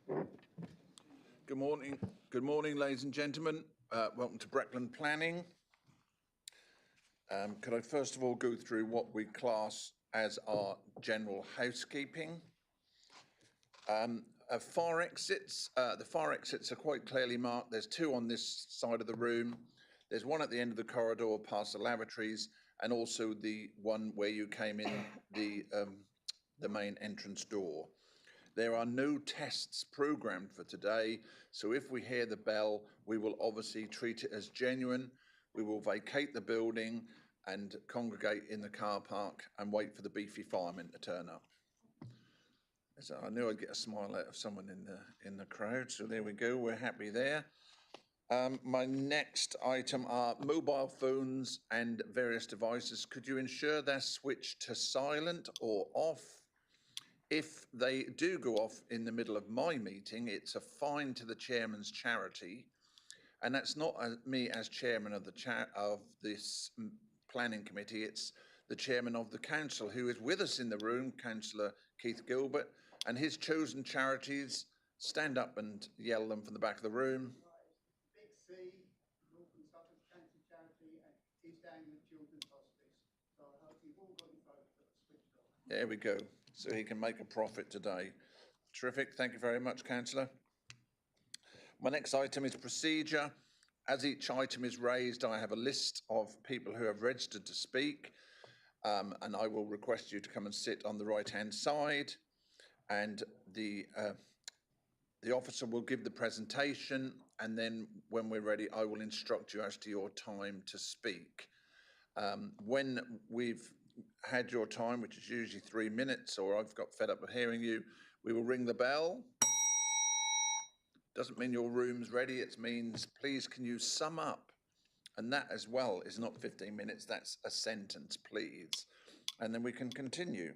Good morning. Good morning, ladies and gentlemen. Welcome to Breckland Planning. Could I first of all go through what we class as our general housekeeping? Fire exits. The fire exits are quite clearly marked. There's two on this side of the room. There's one at the end of the corridor past the lavatories, and also the one where you came in the main entrance door. There are no tests programmed for today, so if we hear the bell, we will obviously treat it as genuine. We will vacate the building and congregate in the car park and wait for the beefy firemen to turn up. So I knew I'd get a smile out of someone in the crowd, so there we go, we're happy there. My next item are mobile phones and various devices. Could you ensure they're switched to silent or off? If they do go off in the middle of my meeting, it's a fine to the chairman's charity. And that's not me as chairman of this planning committee, it's the chairman of the council who is with us in the room, Councillor Keith Gilbert, and his chosen charities. Stand up and yell them from the back of the room. Big C, Northern Suffolk Cancer Charity, and East Anglia Children's Hospice. So I hope you've all got your phones switched on. There we go. So he can make a profit today. Terrific. Thank you very much, Councillor. My next item is procedure. As each item is raised, I have a list of people who have registered to speak, and I will request you to come and sit on the right-hand side. And the officer will give the presentation, and then when we're ready, I will instruct you as to your time to speak. When we've had your time, which is usually 3 minutes, or I've got fed up of hearing you, we will ring the bell. Doesn't mean your room's ready, it means please can you sum up? And that as well is not 15 minutes, that's a sentence, please. And then we can continue.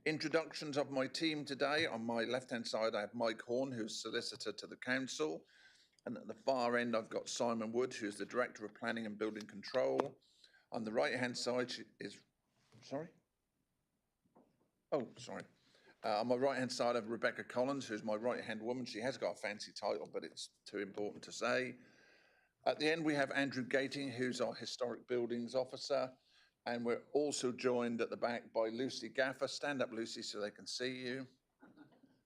Introductions of my team today. On my left-hand side, I have Mike Horn, who's solicitor to the council. And at the far end, I've got Simon Wood, who's the Director of Planning and Building Control. On the right-hand side is, sorry? Oh, sorry. On my right-hand side, I have Rebecca Collins, who's my right-hand woman. She has got a fancy title, but it's too important to say. At the end, we have Andrew Gating, who's our Historic Buildings Officer. And we're also joined at the back by Lucy Gaffer. Stand up, Lucy, so they can see you.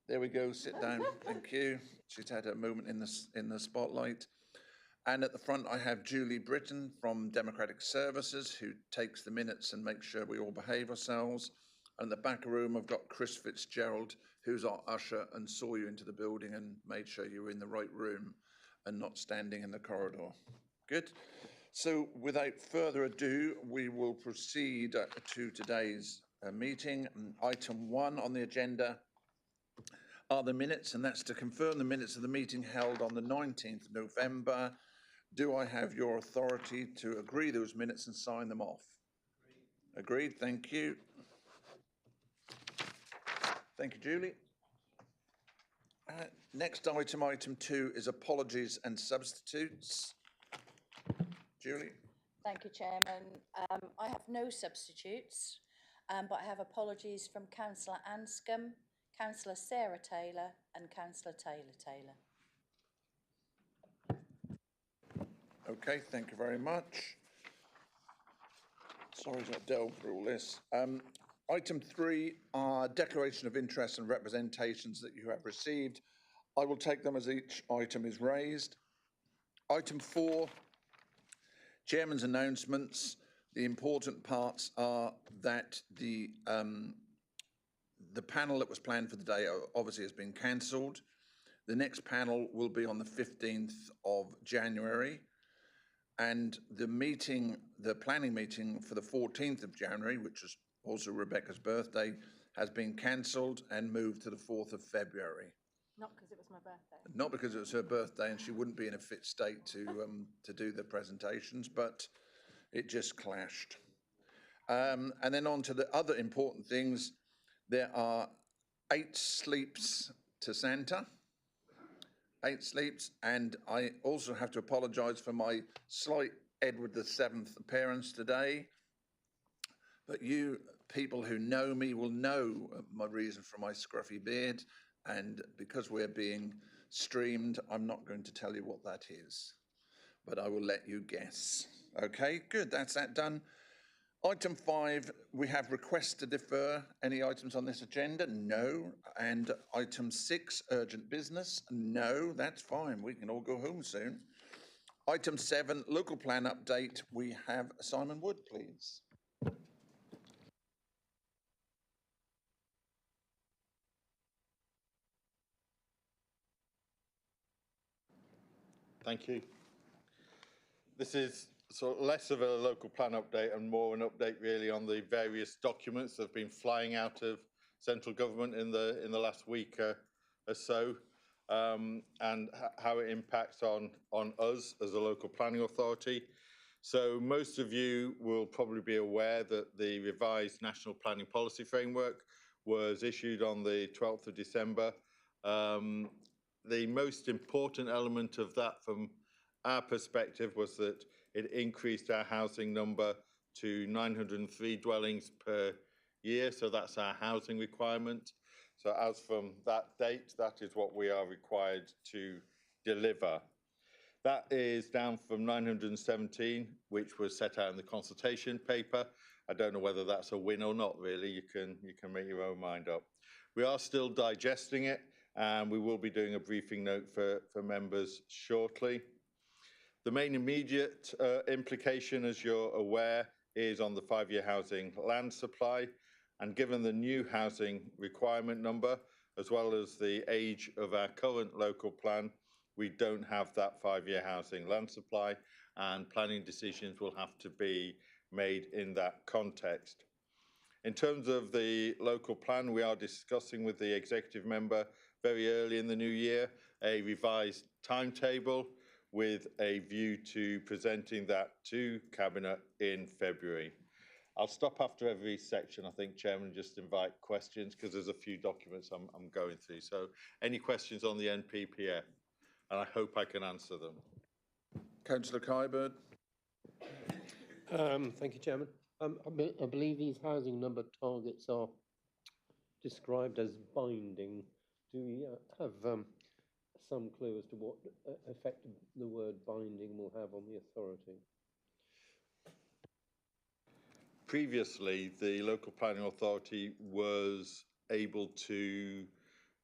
There we go, sit down, thank you. She's had a moment in the spotlight. And at the front, I have Julie Britton from Democratic Services, who takes the minutes and makes sure we all behave ourselves. And at the back room, I've got Chris Fitzgerald, who's our usher and saw you into the building and made sure you were in the right room and not standing in the corridor. Good. So without further ado, we will proceed to today's meeting. Item 1 on the agenda are the minutes, and that's to confirm the minutes of the meeting held on the 19th of November. Do I have your authority to agree those minutes and sign them off? Agreed, thank you. Thank you, Julie. Next item, item 2, is apologies and substitutes. Julie. Thank you, Chairman. I have no substitutes, but I have apologies from Councillor Anscombe, Councillor Sarah Taylor and Councillor Taylor. Okay, thank you very much. Sorry to delve through all this. Item 3 are declaration of interest and representations that you have received. I will take them as each item is raised. Item 4, Chairman's announcements. The important parts are that the panel that was planned for the day obviously has been cancelled. The next panel will be on the 15th of January. And the planning meeting for the 14th of January, which is also Rebecca's birthday, has been cancelled and moved to the 4th of February. Not because it was my birthday. Not because it was her birthday and she wouldn't be in a fit state to do the presentations, but it just clashed. And then on to the other important things. There are 8 sleeps to Santa. 8 sleeps, and I also have to apologise for my slight Edward VII appearance today. But you people who know me will know my reason for my scruffy beard, And because we're being streamed, I'm not going to tell you what that is, but I will let you guess. Okay, good, that's that done. Item 5, we have requests to defer. Any items on this agenda? No. And item 6, urgent business? No, that's fine. We can all go home soon. Item 7, local plan update. We have Simon Wood, please. Thank you. This is sort of less of a local plan update and more an update really on the various documents that have been flying out of central government in the last week or so, and how it impacts on us as a local planning authority. So most of you will probably be aware that the revised National Planning Policy Framework was issued on the 12th of December. The most important element of that from our perspective was that it increased our housing number to 903 dwellings per year. So that's our housing requirement. So as from that date, that is what we are required to deliver. That is down from 917, which was set out in the consultation paper. I don't know whether that's a win or not, really. You can make your own mind up. We are still digesting it, and we will be doing a briefing note for members shortly. The main immediate implication, as you're aware, is on the 5-year housing land supply. And given the new housing requirement number, as well as the age of our current local plan, we don't have that 5-year housing land supply, and planning decisions will have to be made in that context. In terms of the local plan, we are discussing with the executive member very early in the new year a revised timetable with a view to presenting that to Cabinet in February. I'll stop after every section, I think, Chairman, just invite questions because there's a few documents I'm going through. So any questions on the NPPF? And I hope I can answer them. Councillor Kybird. Thank you, Chairman. I believe these housing number targets are described as binding. Do we have some clue as to what effect the word binding will have on the authority? Previously, the local planning authority was able to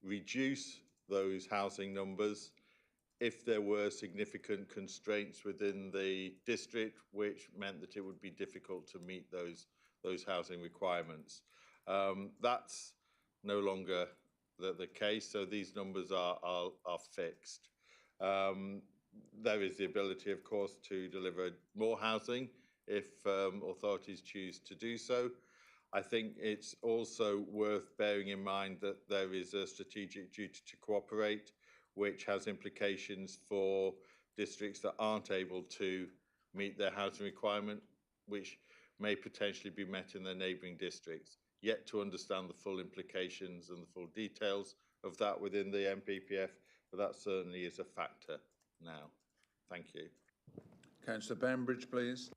reduce those housing numbers if there were significant constraints within the district, which meant that it would be difficult to meet those housing requirements. That's no longer the case, so these numbers are fixed. There is the ability, of course, to deliver more housing if authorities choose to do so. I think it's also worth bearing in mind that there is a strategic duty to cooperate, which has implications for districts that aren't able to meet their housing requirement, which may potentially be met in their neighbouring districts. Yet to understand the full implications and the full details of that within the NPPF, but that certainly is a factor now. Thank you. Councillor Bambridge, please.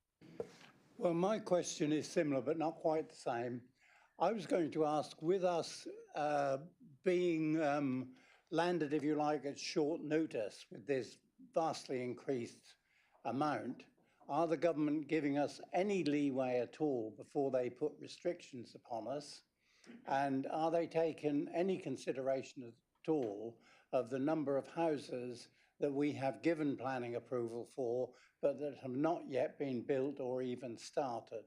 Well, my question is similar, but not quite the same. I was going to ask, with us being landed, if you like, at short notice with this vastly increased amount, are the government giving us any leeway at all before they put restrictions upon us? And are they taking any consideration at all of the number of houses that we have given planning approval for, but that have not yet been built or even started?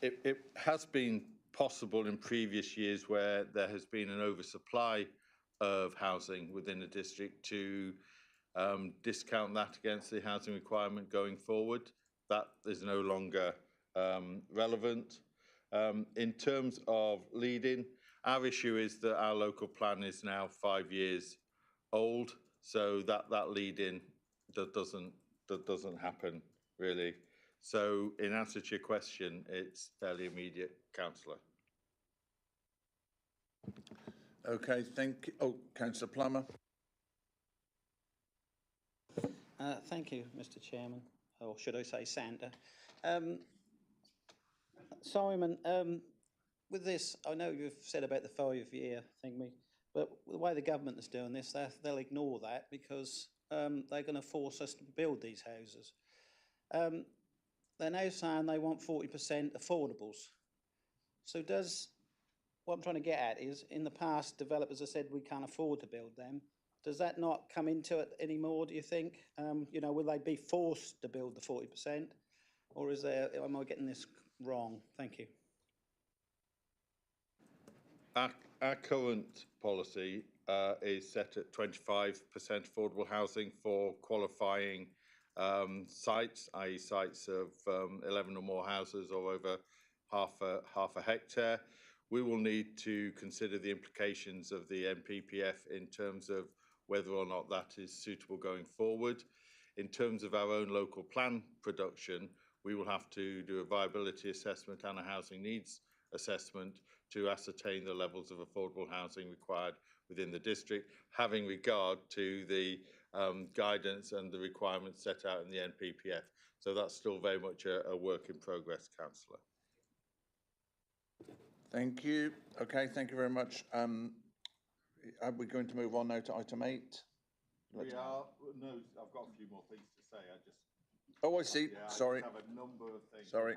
It has been possible in previous years where there has been an oversupply of housing within the district to discount that against the housing requirement going forward. That is no longer relevant. In terms of leading, our issue is that our local plan is now 5 years old, so that lead-in that doesn't happen really. So in answer to your question, it's fairly immediate, Councillor. Okay, thank you. Oh, Councillor Plummer. Thank you, Mr. Chairman, or should I say Sander. Simon, with this, I know you've said about the 5-year thingy, but the way the government is doing this, they'll ignore that because they're going to force us to build these houses. They're now saying they want 40% affordables. So what I'm trying to get at is, in the past, developers have said we can't afford to build them. Does that not come into it anymore, do you think? You know, will they be forced to build the 40%? Or am I getting this wrong? Thank you. Our current policy is set at 25% affordable housing for qualifying sites, i.e. sites of 11 or more houses or over half a hectare. We will need to consider the implications of the NPPF in terms of whether or not that is suitable going forward. In terms of our own local plan production, we will have to do a viability assessment and a housing needs assessment to ascertain the levels of affordable housing required within the district, having regard to the guidance and the requirements set out in the NPPF. So that's still very much a work in progress, Councillor. Thank you. Okay, thank you very much. Are we going to move on now to item 8? We are. No, I've got a few more things to say. Oh, I see. Yeah, Sorry. I just have a number of things. Sorry.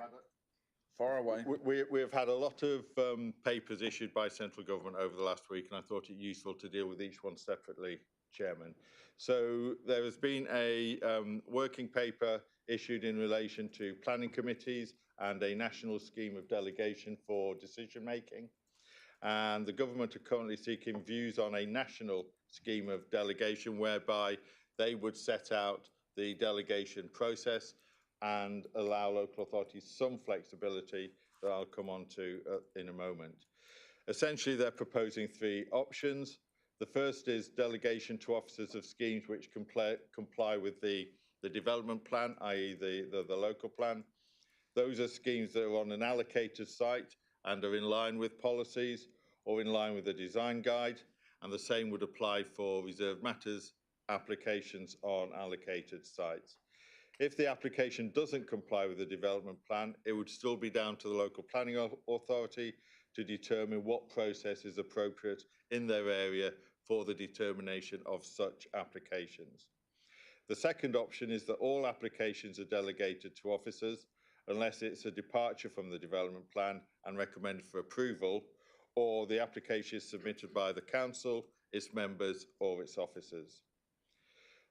Far away. We've had a lot of papers issued by central government over the last week, and I thought it useful to deal with each one separately, Chairman. So there has been a working paper issued in relation to planning committees and a national scheme of delegation for decision making. And the government are currently seeking views on a national scheme of delegation whereby they would set out the delegation process and allow local authorities some flexibility that I'll come on to in a moment. Essentially, they're proposing 3 options. The first is delegation to officers of schemes which comply with the development plan, i.e. the local plan. Those are schemes that are on an allocated site and are in line with policies or in line with the design guide, and the same would apply for reserved matters applications on allocated sites. If the application doesn't comply with the development plan, it would still be down to the local planning authority to determine what process is appropriate in their area for the determination of such applications. The second option is that all applications are delegated to officers unless it's a departure from the development plan and recommended for approval, or the application is submitted by the council, its members or its officers.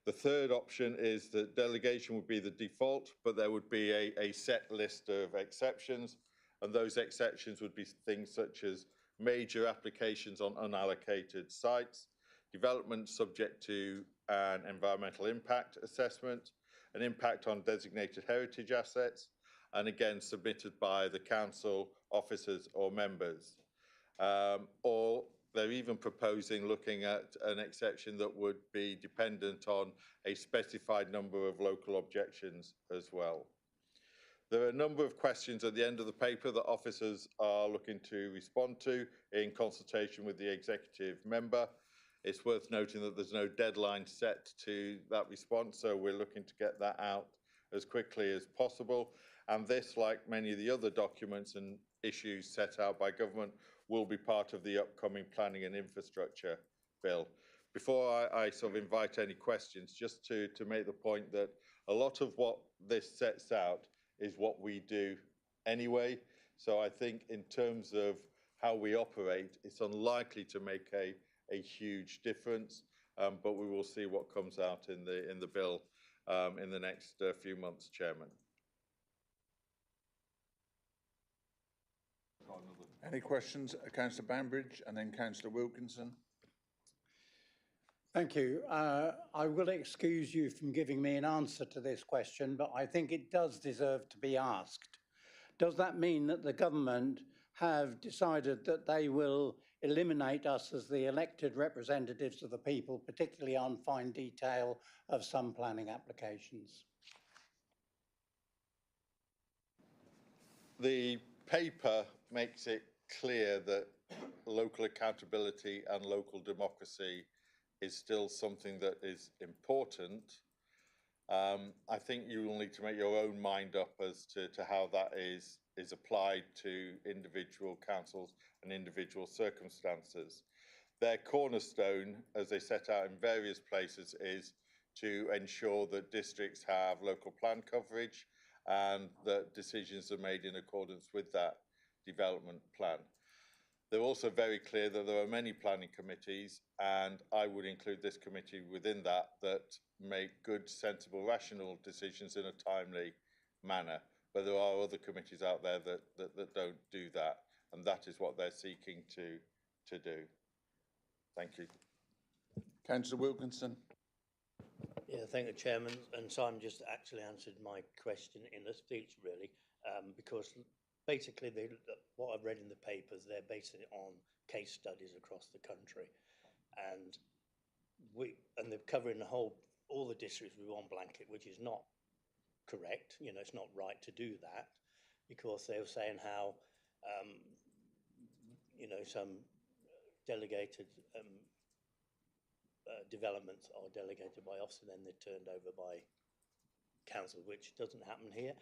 The third option is that delegation would be the default, but there would be a set list of exceptions, and those exceptions would be things such as major applications on unallocated sites, development subject to an environmental impact assessment, an impact on designated heritage assets, and again submitted by the council, officers or members. Or they're even proposing looking at an exception that would be dependent on a specified number of local objections as well. There are a number of questions at the end of the paper that officers are looking to respond to in consultation with the executive member. It's worth noting that there's no deadline set to that response, so we're looking to get that out as quickly as possible. And this, like many of the other documents and issues set out by government, will be part of the upcoming planning and infrastructure bill. Before I sort of invite any questions, just to make the point that a lot of what this sets out is what we do anyway. So I think in terms of how we operate, it's unlikely to make a huge difference, but we will see what comes out in the bill in the next few months, Chairman. Any questions? Councillor Banbridge and then Councillor Wilkinson. Thank you. I will excuse you from giving me an answer to this question, but I think it does deserve to be asked. Does that mean that the government have decided that they will eliminate us as the elected representatives of the people, particularly on fine detail of some planning applications? The paper makes it clear that local accountability and local democracy is still something that is important. I think you will need to make your own mind up as to how that is is applied to individual councils and individual circumstances. Their cornerstone, as they set out in various places, is to ensure that districts have local plan coverage and that decisions are made in accordance with that development plan. They're also very clear that there are many planning committees, and I would include this committee within that, that make good, sensible, rational decisions in a timely manner. But there are other committees out there that don't do that, and that is what they're seeking to do. Thank you. Councillor Wilkinson. Yeah, thank you, Chairman. And Simon just actually answered my question in the speech, really, because basically what I've read in the papers, they're basing it on case studies across the country, and they're covering all the districts with one blanket, which is not correct. You know, it's not right to do that, because they were saying how you know, some delegated developments are delegated by officer, then they're turned over by council, which doesn't happen here.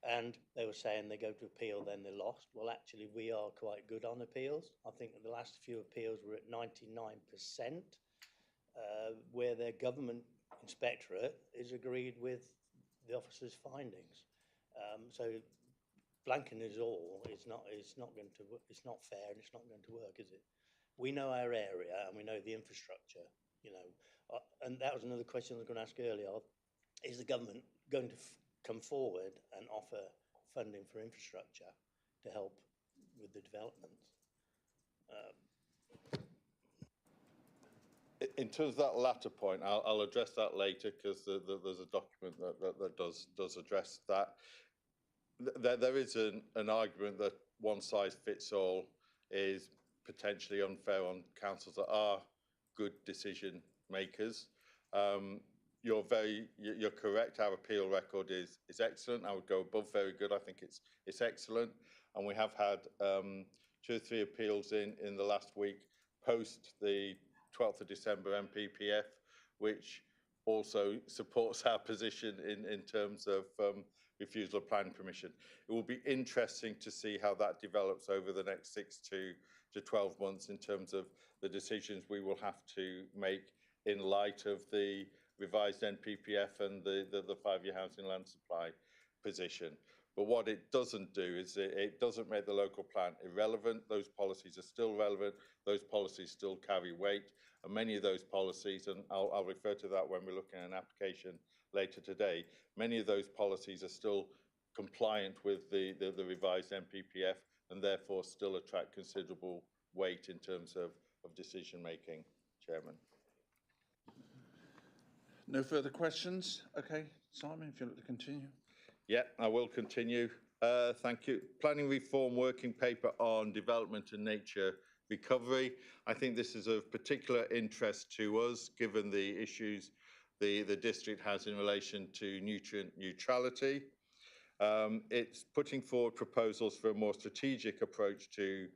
And they were saying they go to appeal, then they're lost. Well, actually, we are quite good on appeals. I think the last few appeals were at 99%, where their government inspectorate is agreed with the officer's findings. So blanking is all. It's not going to. It's not fair, and it's not going to work, is it? We know our area, and we know the infrastructure. You know, and that was another question I was going to ask earlier. Is the government going to come forward and offer funding for infrastructure to help with the developments? In terms of that latter point, I'll address that later, because there's a document that does address that. There is an argument that one size fits all is potentially unfair on councils that are good decision makers. You're correct. Our appeal record is excellent. I would go above very good. I think it's excellent, and we have had 2 or 3 appeals in the last week post the 12th of December MPPF, which also supports our position in terms of refusal of planning permission. It will be interesting to see how that develops over the next 6 to 12 months in terms of the decisions we will have to make in light of the revised NPPF and the 5-year housing land supply position. But what it doesn't do is it doesn't make the local plan irrelevant. Those policies are still relevant. Those policies still carry weight. And many of those policies, and I'll refer to that when we're looking at an application later today, many of those policies are still compliant with the revised NPPF, and therefore still attract considerable weight in terms of decision making, Chairman. No further questions? Okay, Simon, if you'd like to continue. Yeah, I will continue. Thank you. Planning reform working paper on development and nature recovery. I think this is of particular interest to us, given the issues the district has in relation to nutrient neutrality. It's putting forward proposals for a more strategic approach to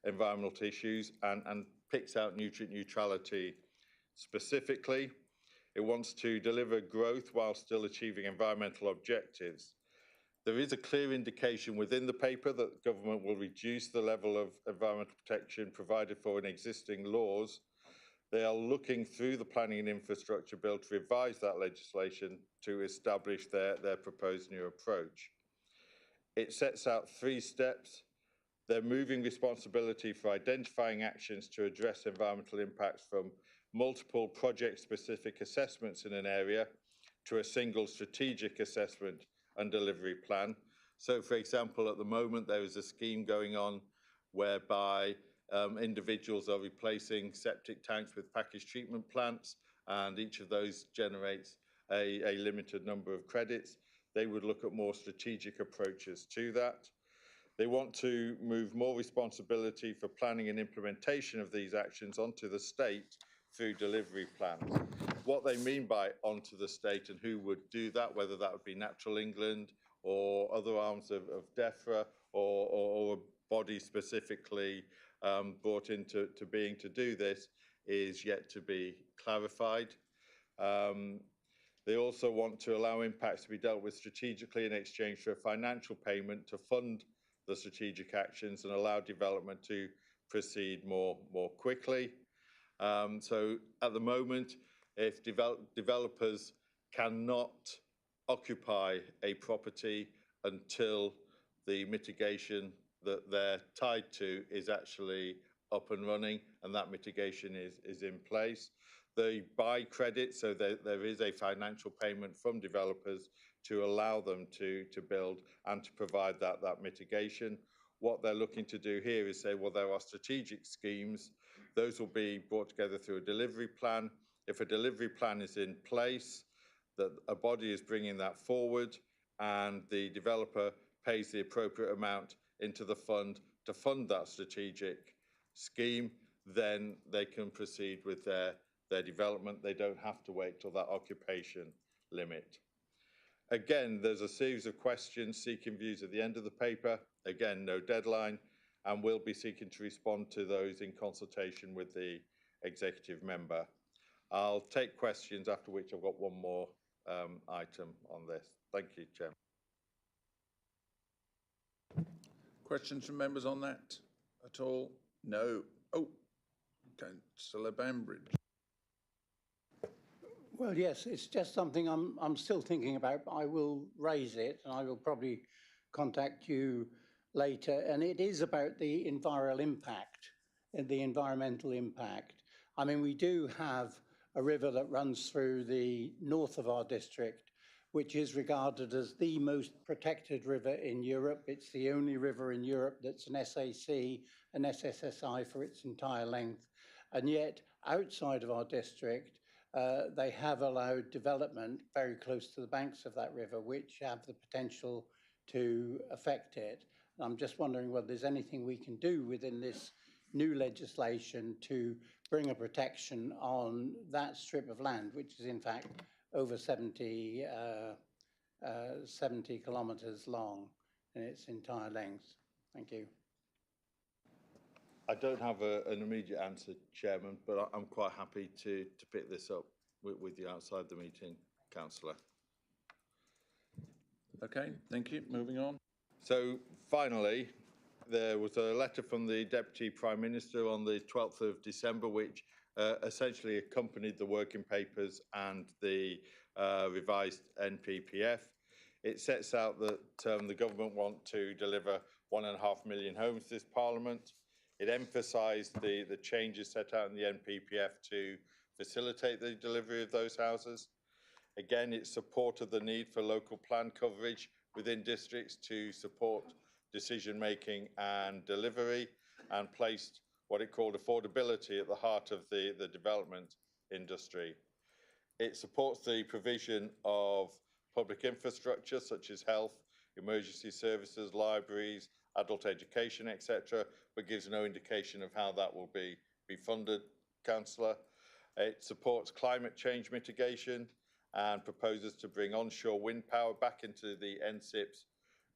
environmental issues and picks out nutrient neutrality specifically. It wants to deliver growth while still achieving environmental objectives. There is a clear indication within the paper that government will reduce the level of environmental protection provided for in existing laws. They are looking through the planning and infrastructure bill to revise that legislation to establish their proposed new approach. It sets out 3 steps. They're moving responsibility for identifying actions to address environmental impacts from multiple project-specific assessments in an area to a single strategic assessment and delivery plan. So, for example, at the moment, there is a scheme going on whereby individuals are replacing septic tanks with package treatment plants, and each of those generates a limited number of credits. They would look at more strategic approaches to that. They want to move more responsibility for planning and implementation of these actions onto the state through delivery plans. What they mean by onto the state and who would do that, whether that would be Natural England or other arms of DEFRA or a body specifically brought into being to do this, is yet to be clarified. They also want to allow impacts to be dealt with strategically in exchange for a financial payment to fund the strategic actions and allow development to proceed more quickly. So at the moment, if developers cannot occupy a property until the mitigation that they're tied to is actually up and running and that mitigation is in place, they buy credit, so there is a financial payment from developers to allow them to build and to provide that mitigation. What they're looking to do here is say, well, there are strategic schemes. Those will be brought together through a delivery plan. If a delivery plan is in place, that a body is bringing that forward and the developer pays the appropriate amount into the fund to fund that strategic scheme, then they can proceed with their development. They don't have to wait till that occupation limit. Again, there's a series of questions seeking views at the end of the paper. Again, no deadline, and we'll be seeking to respond to those in consultation with the executive member. I'll take questions, after which I've got one more item on this. Thank you, Chairman. Questions from members on that at all? No. Oh, Councillor Bambridge. Well, yes, it's just something I'm still thinking about. I will raise it and I will probably contact you later. And it is about the environmental impact. I mean, we do have a river that runs through the north of our district, which is regarded as the most protected river in Europe. It's the only river in Europe that's an SAC, an SSSI for its entire length. And yet, outside of our district, they have allowed development very close to the banks of that river, which have the potential to affect it. And I'm just wondering whether there's anything we can do within this new legislation to bring a protection on that strip of land, which is in fact over 70 kilometres long in its entire length. Thank you. I don't have an immediate answer, Chairman, but I'm quite happy to pick this up with you outside the meeting, Councillor. Okay, thank you. Moving on. So finally, there was a letter from the Deputy Prime Minister on the 12th of December, which essentially accompanied the working papers and the revised NPPF. It sets out that the government want to deliver 1.5 million homes this Parliament. It emphasised the changes set out in the NPPF to facilitate the delivery of those houses. Again, it supported the need for local plan coverage within districts to support decision-making and delivery, and placed what it called affordability at the heart of the development industry. It supports the provision of public infrastructure such as health, emergency services, libraries, adult education, etc., but gives no indication of how that will be funded, Councillor. It supports climate change mitigation and proposes to bring onshore wind power back into the NSIP's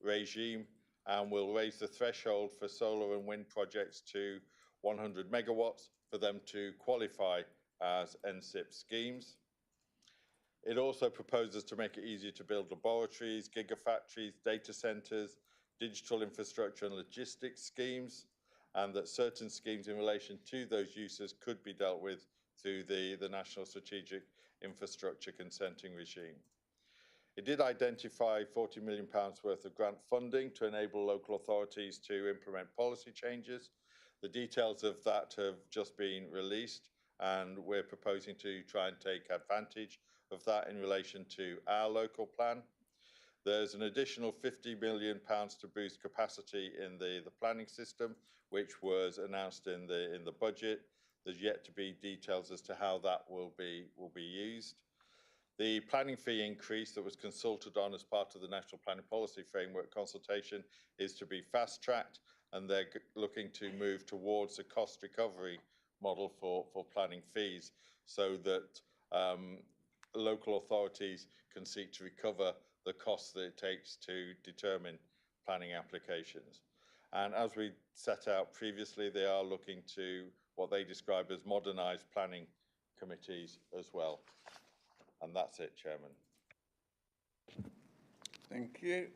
regime, and will raise the threshold for solar and wind projects to 100 megawatts for them to qualify as NSIP schemes. It also proposes to make it easier to build laboratories, gigafactories, data centres, digital infrastructure and logistics schemes, and that certain schemes in relation to those uses could be dealt with through the National Strategic Infrastructure Consenting Regime. It did identify £40 million worth of grant funding to enable local authorities to implement policy changes. The details of that have just been released, and we're proposing to try and take advantage of that in relation to our local plan. There's an additional £50 million to boost capacity in the planning system, which was announced in the budget. There's yet to be details as to how that will be used. The planning fee increase that was consulted on as part of the National Planning Policy Framework consultation is to be fast-tracked, and they're looking to move towards a cost recovery model for planning fees, so that local authorities can seek to recover the costs that it takes to determine planning applications. And as we set out previously, they are looking to what they describe as modernised planning committees as well. And that's it, Chairman. Thank you.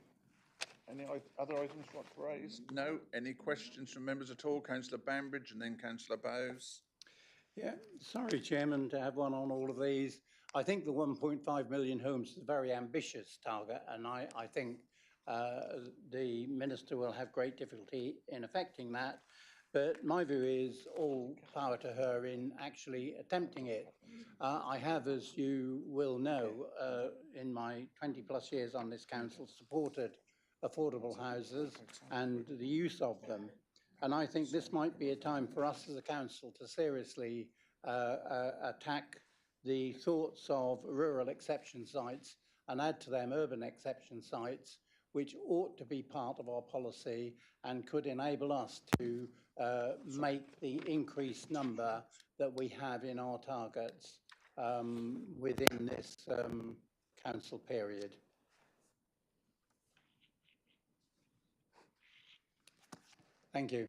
Any other items you want to raise? No? Any questions from members at all? Councillor Bambridge and then Councillor Bowes. Yeah, sorry, Chairman, to have one on all of these. I think the 1.5 million homes is a very ambitious target, and I think the Minister will have great difficulty in effecting that. But my view is all power to her in actually attempting it. I have, as you will know, in my 20 plus years on this council, supported affordable houses and the use of them. And I think this might be a time for us as a council to seriously attack the thoughts of rural exception sites and add to them urban exception sites, which ought to be part of our policy and could enable us to make the increased number that we have in our targets within this council period. Thank you.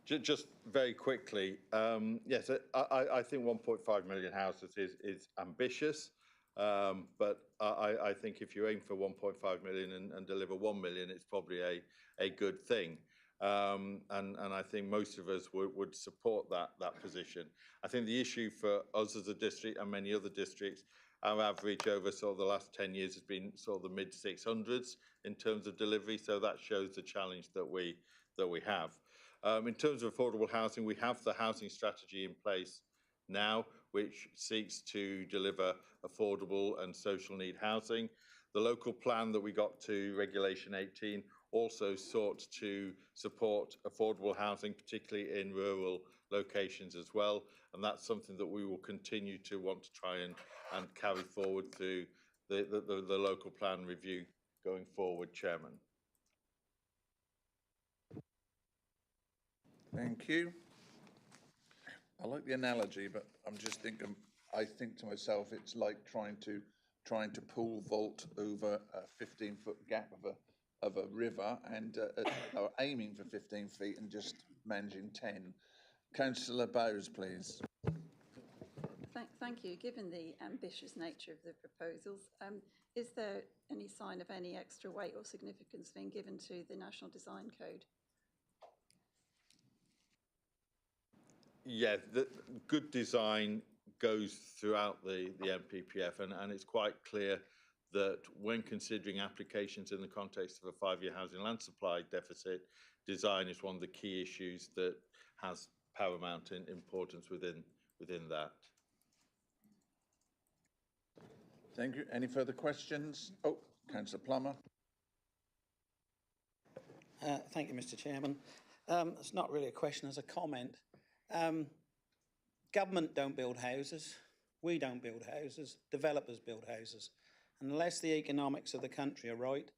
Just very quickly, yes, I think 1.5 million houses is ambitious, but I think if you aim for 1.5 million and deliver 1 million, it's probably a good thing. And I think most of us would support that position. I think the issue for us as a district and many other districts, our average over sort of the last 10 years has been sort of the mid 600s in terms of delivery. So that shows the challenge that we have. In terms of affordable housing, we have the housing strategy in place now, which seeks to deliver affordable and social need housing. The local plan that we got to Regulation 18 also sought to support affordable housing, particularly in rural locations as well. And that's something that we will continue to want to try and carry forward through the local plan review going forward, Chairman. Thank you. I like the analogy, but I'm just thinking, I think to myself, it's like trying to pole vault over a 15-foot gap of a river and or aiming for 15 feet and just managing 10. Councillor Bowes, please. Thank you. Given the ambitious nature of the proposals, is there any sign of any extra weight or significance being given to the National Design Code? Yeah, the good design goes throughout the NPPF, and it's quite clear that when considering applications in the context of a 5-year housing land supply deficit, design is one of the key issues that has paramount importance within that. Thank you. Any further questions? Oh, Councillor Plummer. Thank you, Mr. Chairman. It's not really a question, it's a comment. Government don't build houses, we don't build houses, developers build houses. And unless the economics of the country are right,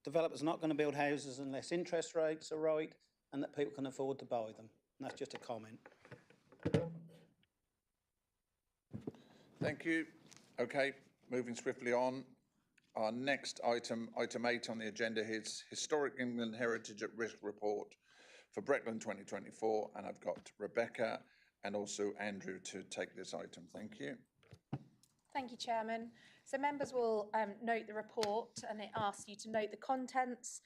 developers are not going to build houses unless interest rates are right and that people can afford to buy them. And that's just a comment. Thank you. Okay, moving swiftly on. Our next item, item 8 on the agenda is Historic England Heritage at Risk Report for Breckland 2024, and I've got Rebecca and also Andrew to take this item. Thank you. Thank you, Chairman. So members will note the report, and it asks you to note the contents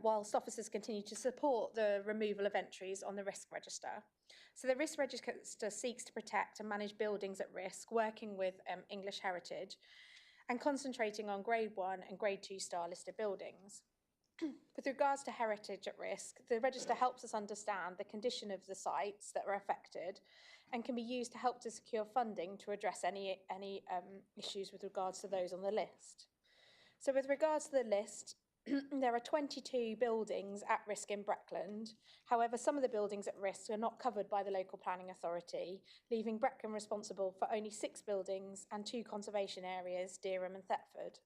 whilst officers continue to support the removal of entries on the risk register. So the risk register seeks to protect and manage buildings at risk, working with English heritage and concentrating on Grade 1 and Grade 2 star listed buildings. With regards to heritage at risk, the register helps us understand the condition of the sites that are affected and can be used to help to secure funding to address any issues with regards to those on the list. So with regards to the list, there are 22 buildings at risk in Breckland. However, some of the buildings at risk are not covered by the local planning authority, leaving Breckland responsible for only 6 buildings and 2 conservation areas, Dereham and Thetford.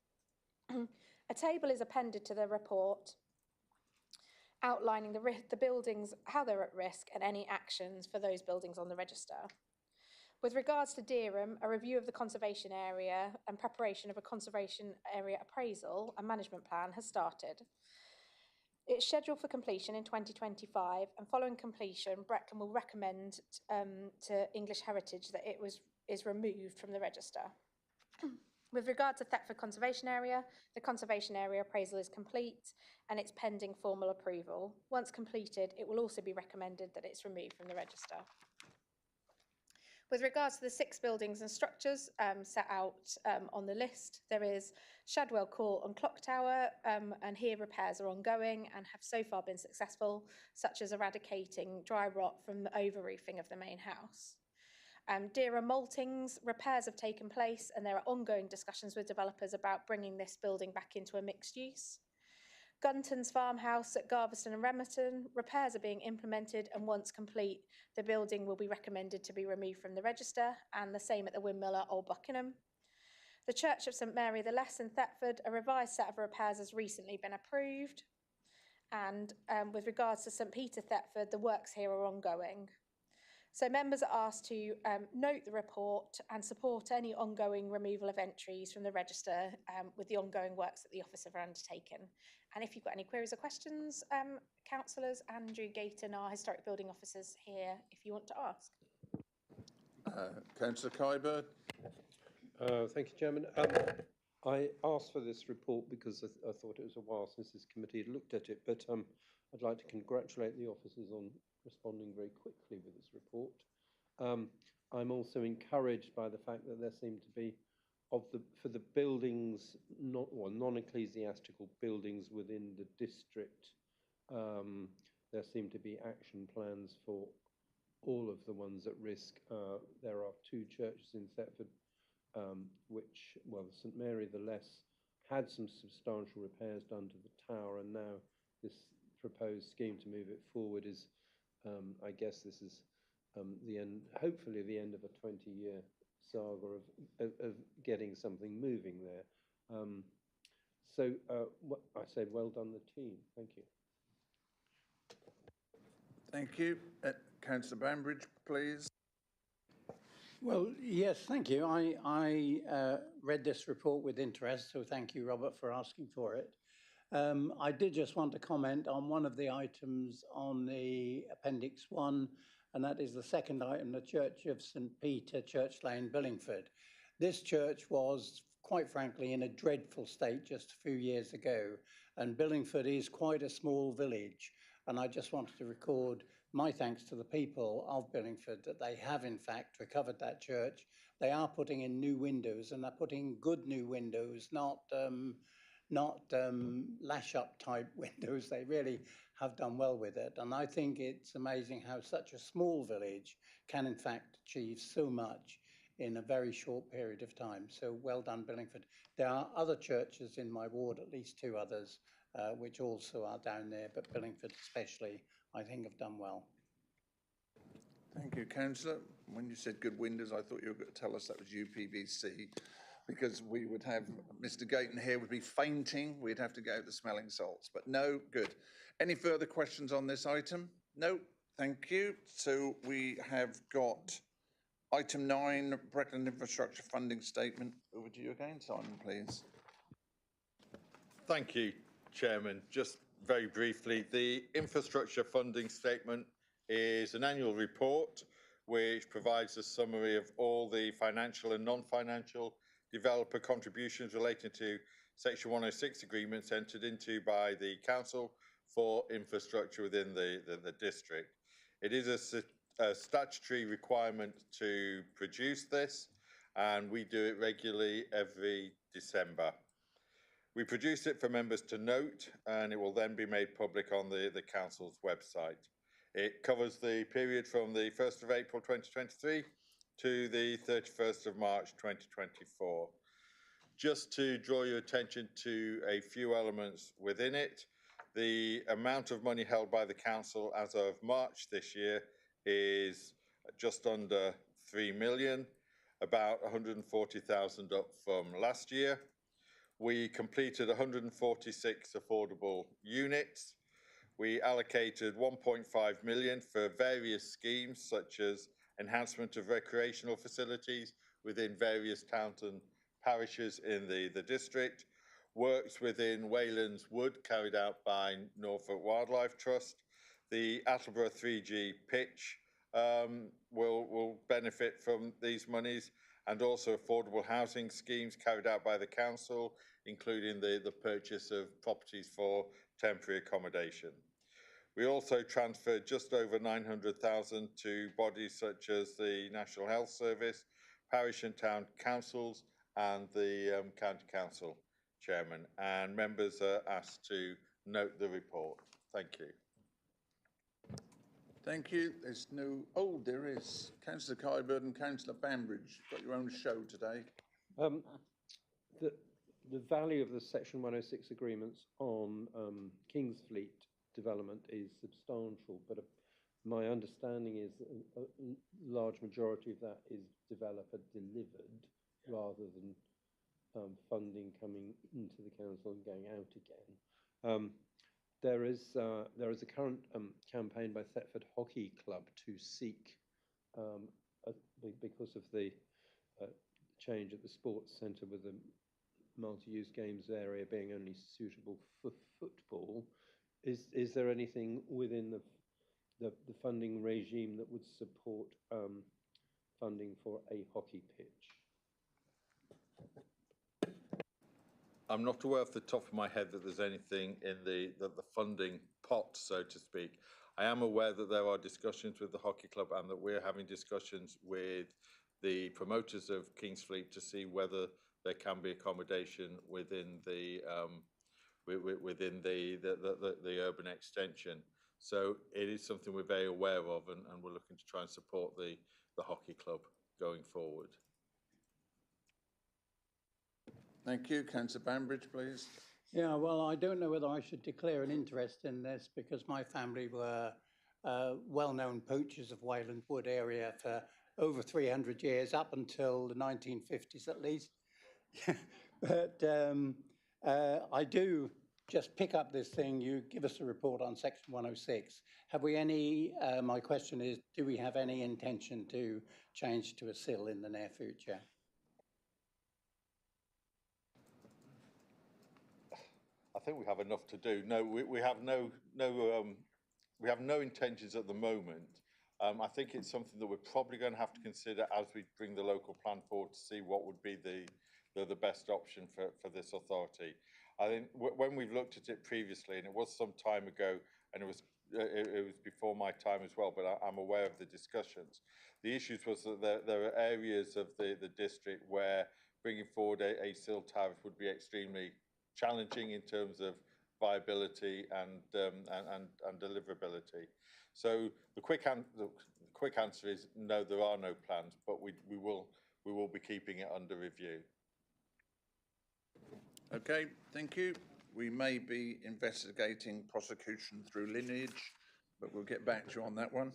A table is appended to the report outlining the buildings, how they're at risk and any actions for those buildings on the register. With regards to Dereham, a review of the conservation area and preparation of a conservation area appraisal and management plan has started. It's scheduled for completion in 2025, and following completion, Breckland will recommend to English Heritage that it is removed from the register. With regard to Thetford Conservation Area, the conservation area appraisal is complete and it's pending formal approval. Once completed, it will also be recommended that it's removed from the register. With regards to the 6 buildings and structures set out on the list, there is Shadwell Court and Clock Tower, and here repairs are ongoing and have so far been successful, such as eradicating dry rot from the over-roofing of the main house. Deera Maltings, repairs have taken place and there are ongoing discussions with developers about bringing this building back into a mixed use. Gunton's farmhouse at Garveston and Remerton, repairs are being implemented and once complete, the building will be recommended to be removed from the register, and the same at the Windmill at Old Buckingham. The Church of St Mary the Less in Thetford, a revised set of repairs has recently been approved. And with regards to St Peter Thetford, the works here are ongoing. So members are asked to note the report and support any ongoing removal of entries from the register with the ongoing works that the office have undertaken. And if you've got any queries or questions, councillors, Andrew Gayton, our historic building officers here, if you want to ask. Councillor Kyber. Thank you, Chairman. I asked for this report because I thought it was a while since this committee had looked at it, but I'd like to congratulate the officers on responding very quickly with this report. I'm also encouraged by the fact that there seem to be, for the buildings, non-ecclesiastical buildings within the district, there seem to be action plans for all of the ones at risk. There are 2 churches in Thetford, which, well, St Mary the Less had some substantial repairs done to the tower, and now this proposed scheme to move it forward is, I guess this is the end, hopefully the end of a 20-year saga of getting something moving there. So I say well done the team. Thank you. Thank you. Councillor Bambridge, please. Well, yes, thank you. I read this report with interest, so thank you, Robert, for asking for it. I did just want to comment on one of the items on the Appendix 1, and that is the second item, the Church of St Peter, Church Lane, Billingford. This church was, quite frankly, in a dreadful state just a few years ago, and Billingford is quite a small village, and I just wanted to record my thanks to the people of Billingford that they have in fact recovered that church. They are putting in new windows, and they're putting good new windows, not lash-up type windows. They really have done well with it. And I think it's amazing how such a small village can in fact achieve so much in a very short period of time. So well done, Billingford. There are other churches in my ward, at least 2 others, which also are down there, but Billingford especially, I think, have done well. Thank you, Councillor. When you said good windows, I thought you were going to tell us that was UPVC, because we would have Mr. Gayton here would be fainting. We'd have to go to smelling salts, but no, good. Any further questions on this item? No, thank you. So we have got item 9, Breckland Infrastructure Funding Statement. Over to you again, Simon, please. Thank you, Chairman. Just very briefly, the Infrastructure Funding Statement is an annual report which provides a summary of all the financial and non-financial developer contributions relating to Section 106 agreements entered into by the Council for infrastructure within the district. It is a statutory requirement to produce this, and we do it regularly every December. We produce it for members to note, and it will then be made public on the Council's website. It covers the period from the 1st of April 2023 to the 31st of March 2024. Just to draw your attention to a few elements within it, the amount of money held by the Council as of March this year is just under 3 million, about 140,000 up from last year. We completed 146 affordable units. We allocated 1.5 million for various schemes such as enhancement of recreational facilities within various towns and parishes in the district, works within Waylands Wood carried out by Norfolk Wildlife Trust, the Attleborough 3G pitch will benefit from these monies, and also affordable housing schemes carried out by the council, including the purchase of properties for temporary accommodation. We also transferred just over 900,000 to bodies such as the National Health Service, parish and town councils, and the county council chairman. And members are asked to note the report. Thank you. Thank you. There's no, oh, there is. Councillor Kybird and Councillor Bambridge, you've got your own show today. The value of the Section 106 agreements on Kingsfleet development is substantial, but my understanding is a large majority of that is developer delivered rather than funding coming into the council and going out again. There is a current campaign by Thetford Hockey Club to seek, because of the change at the sports centre with the multi-use games area being only suitable for football. Is there anything within the funding regime that would support funding for a hockey pitch? I'm not aware off the top of my head that there's anything in the funding pot, so to speak. I am aware that there are discussions with the hockey club and that we're having discussions with the promoters of Kingsfleet to see whether there can be accommodation within the urban extension. So it is something we're very aware of, and we're looking to try and support the hockey club going forward. Thank you. Councillor Bambridge, please. Yeah, well, I don't know whether I should declare an interest in this because my family were well-known poachers of Wayland Wood area for over 300 years, up until the 1950s at least. But I do just pick up this thing. You give us a report on Section 106. Have we any, my question is, do we have any intention to change to a sill in the near future? I think we have enough to do. No, we have we have no intentions at the moment. I think it's something that we're probably going to have to consider as we bring the local plan forward to see what would be the best option for this authority. I think when we've looked at it previously, and it was some time ago, and it was before my time as well, but I'm aware of the discussions. The issues was that there are areas of the district where bringing forward a sill tariff would be extremely challenging in terms of viability and deliverability. So the quick answer is no, there are no plans, but we will be keeping it under review. Okay, thank you. We may be investigating prosecution through lineage, but we'll get back to you on that one.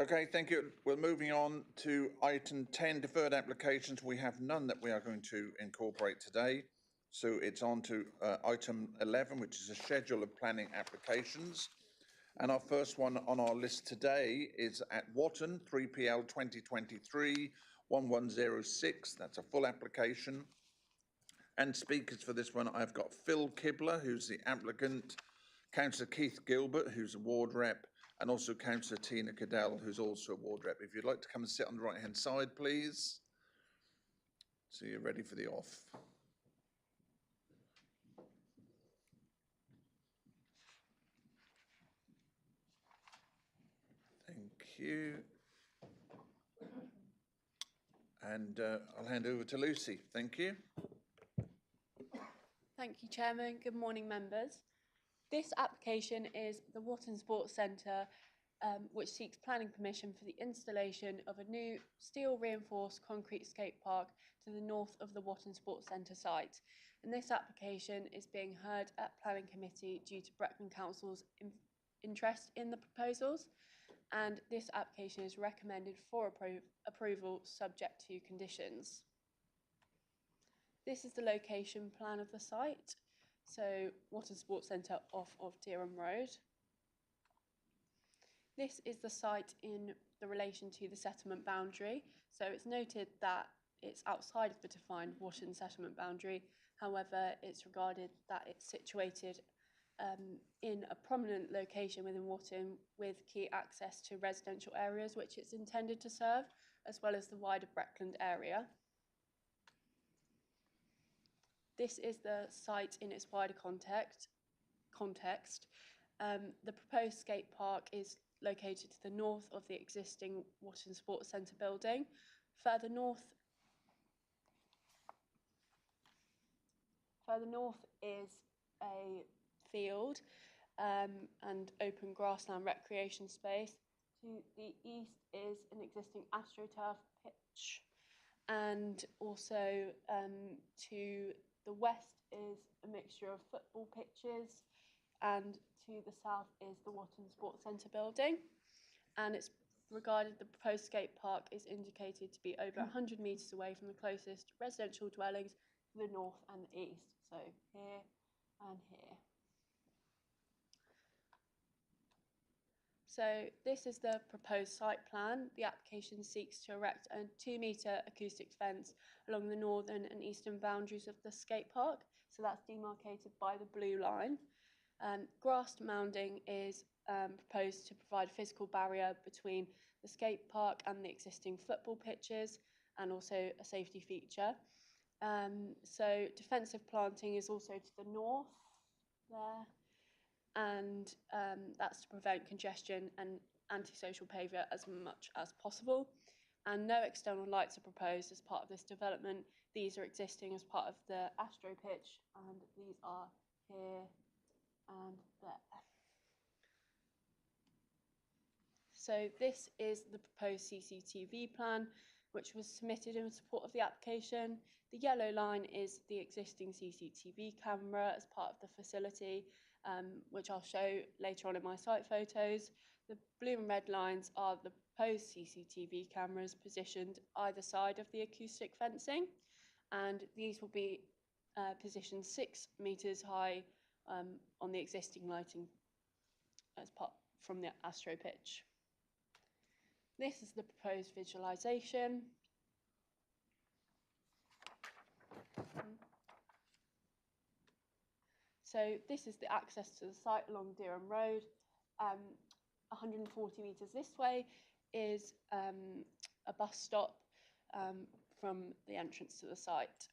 Okay, thank you. We're moving on to item 10, deferred applications. We have none that we are going to incorporate today. So it's on to item 11, which is a schedule of planning applications. And our first one on our list today is at Watton, 3PL 2023-1106. That's a full application. And speakers for this one, I've got Phil Kibler, who's the applicant, Councillor Keith Gilbert, who's a ward rep, and also Councillor Tina Cadell, who's also a ward rep. If you'd like to come and sit on the right-hand side, please. So you're ready for the off. Thank you. And I'll hand over to Lucy. Thank you. Thank you, Chairman. Good morning, members. This application is the Watton Sports Centre, which seeks planning permission for the installation of a new steel reinforced concrete skate park to the north of the Watton Sports Centre site. And this application is being heard at Planning Committee due to Breckland Council's interest in the proposals. And this application is recommended for approval subject to conditions. This is the location plan of the site. So Watton Sports Centre off of Dereham Road. This is the site in the relation to the settlement boundary. So it's noted that it's outside of the defined Watton settlement boundary. However, it's regarded that it's situated in a prominent location within Wharton with key access to residential areas which it's intended to serve, as well as the wider Breckland area. This is the site in its wider context. The proposed skate park is located to the north of the existing Wharton Sports Centre building. Further north is a field and open grassland recreation space. To the east is an existing AstroTurf pitch, and also to the west is a mixture of football pitches, and to the south is the Wharton Sports Centre building. And it's regarded the proposed skate park is indicated to be over 100 metres away from the closest residential dwellings to the north and the east, so here and here. So this is the proposed site plan. The application seeks to erect a 2-metre acoustic fence along the northern and eastern boundaries of the skate park, so that's demarcated by the blue line. Grassed mounding is proposed to provide a physical barrier between the skate park and the existing football pitches, and also a safety feature. So defensive planting is also to the north there, and that's to prevent congestion and antisocial behaviour as much as possible. And no external lights are proposed as part of this development. These are existing as part of the Astro pitch, and these are here and there. So this is the proposed CCTV plan, which was submitted in support of the application. The yellow line is the existing CCTV camera as part of the facility, which I'll show later on in my site photos. The blue and red lines are the proposed CCTV cameras positioned either side of the acoustic fencing, and these will be positioned 6 metres high on the existing lighting as part from the Astro pitch. This is the proposed visualisation. So this is the access to the site along Dereham Road. 140 metres this way is a bus stop from the entrance to the site.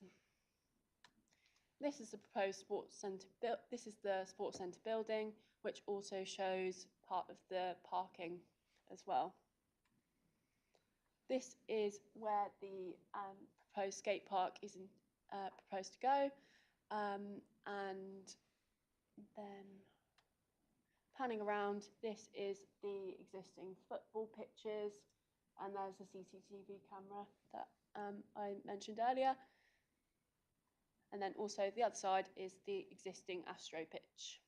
This is the proposed sports centre. This is the sports centre building, which also shows part of the parking as well. This is where the proposed skate park is proposed to go, and then panning around, this is the existing football pitches, and there's a CCTV camera that I mentioned earlier. And then also the other side is the existing Astro pitch.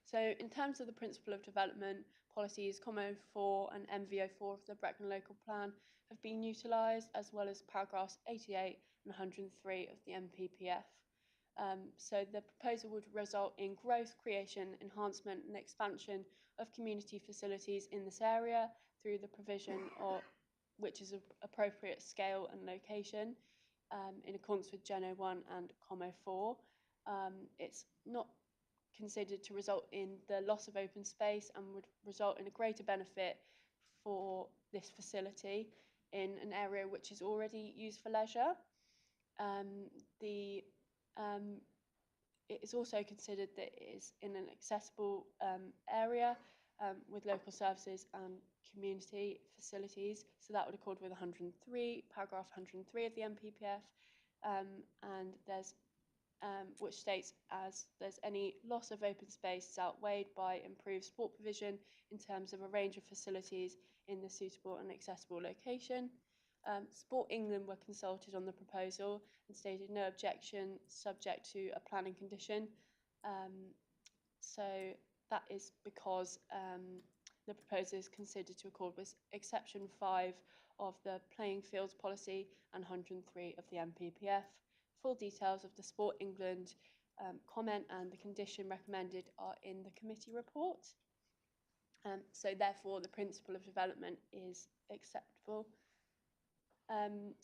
So in terms of the principle of development, policies COMO 4 and MVO 4 of the Breckland Local Plan have been utilised, as well as paragraphs 88 and 103 of the MPPF. So the proposal would result in growth, creation, enhancement and expansion of community facilities in this area through the provision of which is appropriate scale and location in accordance with Geno 1 and COMO 4. It's not considered to result in the loss of open space and would result in a greater benefit for this facility in an area which is already used for leisure. It is also considered that it is in an accessible area with local services and community facilities. So that would accord with 103, paragraph 103 of the MPPF, and there's which states as there's any loss of open space is outweighed by improved sport provision in terms of a range of facilities in the suitable and accessible location. Sport England were consulted on the proposal and stated no objection subject to a planning condition. So that is because the proposal is considered to accord with exception 5 of the playing fields policy and 103 of the MPPF. Full details of the Sport England comment and the condition recommended are in the committee report. So therefore the principle of development is acceptable.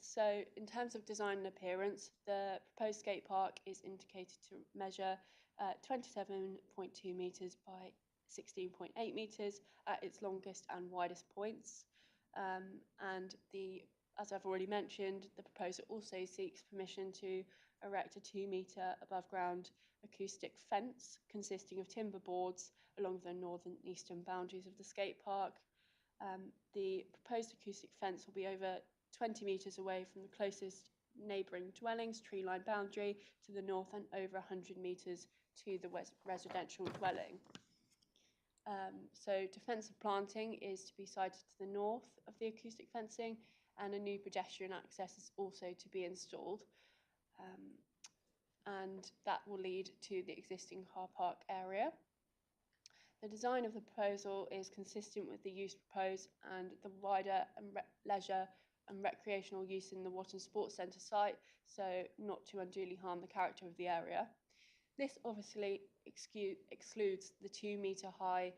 So in terms of design and appearance, the proposed skate park is indicated to measure 27.2 metres by 16.8 metres at its longest and widest points. And as I've already mentioned, the proposal also seeks permission to erect a 2-metre above ground acoustic fence consisting of timber boards along the northern eastern boundaries of the skate park. The proposed acoustic fence will be over 20 metres away from the closest neighbouring dwellings tree-line boundary to the north and over 100 metres to the residential dwelling. So defensive planting is to be sited to the north of the acoustic fencing, and a new pedestrian access is also to be installed. And that will lead to the existing car park area. The design of the proposal is consistent with the use proposed and the wider and leisure and recreational use in the Watton Sports Centre site, so not to unduly harm the character of the area. This obviously excludes the 2-metre high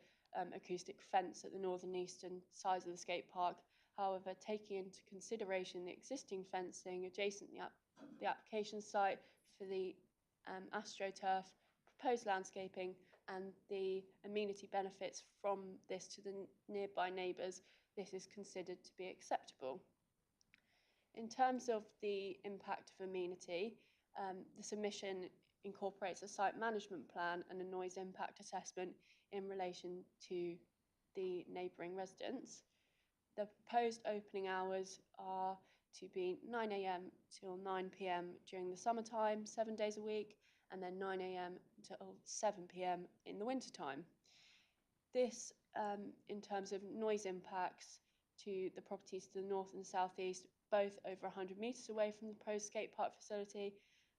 acoustic fence at the northern eastern sides of the skate park. However, taking into consideration the existing fencing adjacent to the application site for the AstroTurf, proposed landscaping and the amenity benefits from this to the nearby neighbours, this is considered to be acceptable. In terms of the impact of amenity, the submission incorporates a site management plan and a noise impact assessment in relation to the neighbouring residents. The proposed opening hours are to be 9 AM till 9 PM during the summertime, 7 days a week, and then 9 AM until 7 PM in the wintertime. This, in terms of noise impacts to the properties to the north and southeast, both over 100 metres away from the proposed skate park facility,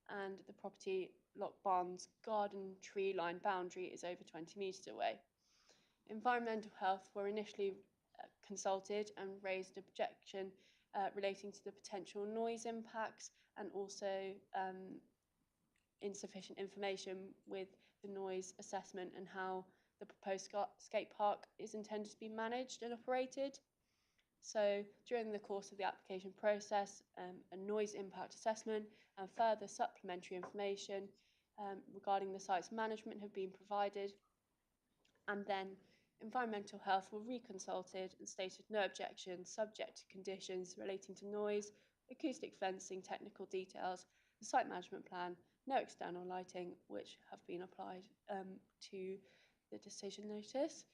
and the property Lock Barnes garden tree line boundary is over 20 metres away. Environmental health were initially consulted and raised objection relating to the potential noise impacts and also insufficient information with the noise assessment and how the proposed skate park is intended to be managed and operated. So during the course of the application process, a noise impact assessment and further supplementary information regarding the site's management have been provided, and then environmental health were reconsulted and stated no objection subject to conditions relating to noise, acoustic fencing, technical details, the site management plan, no external lighting, which have been applied to the decision notice.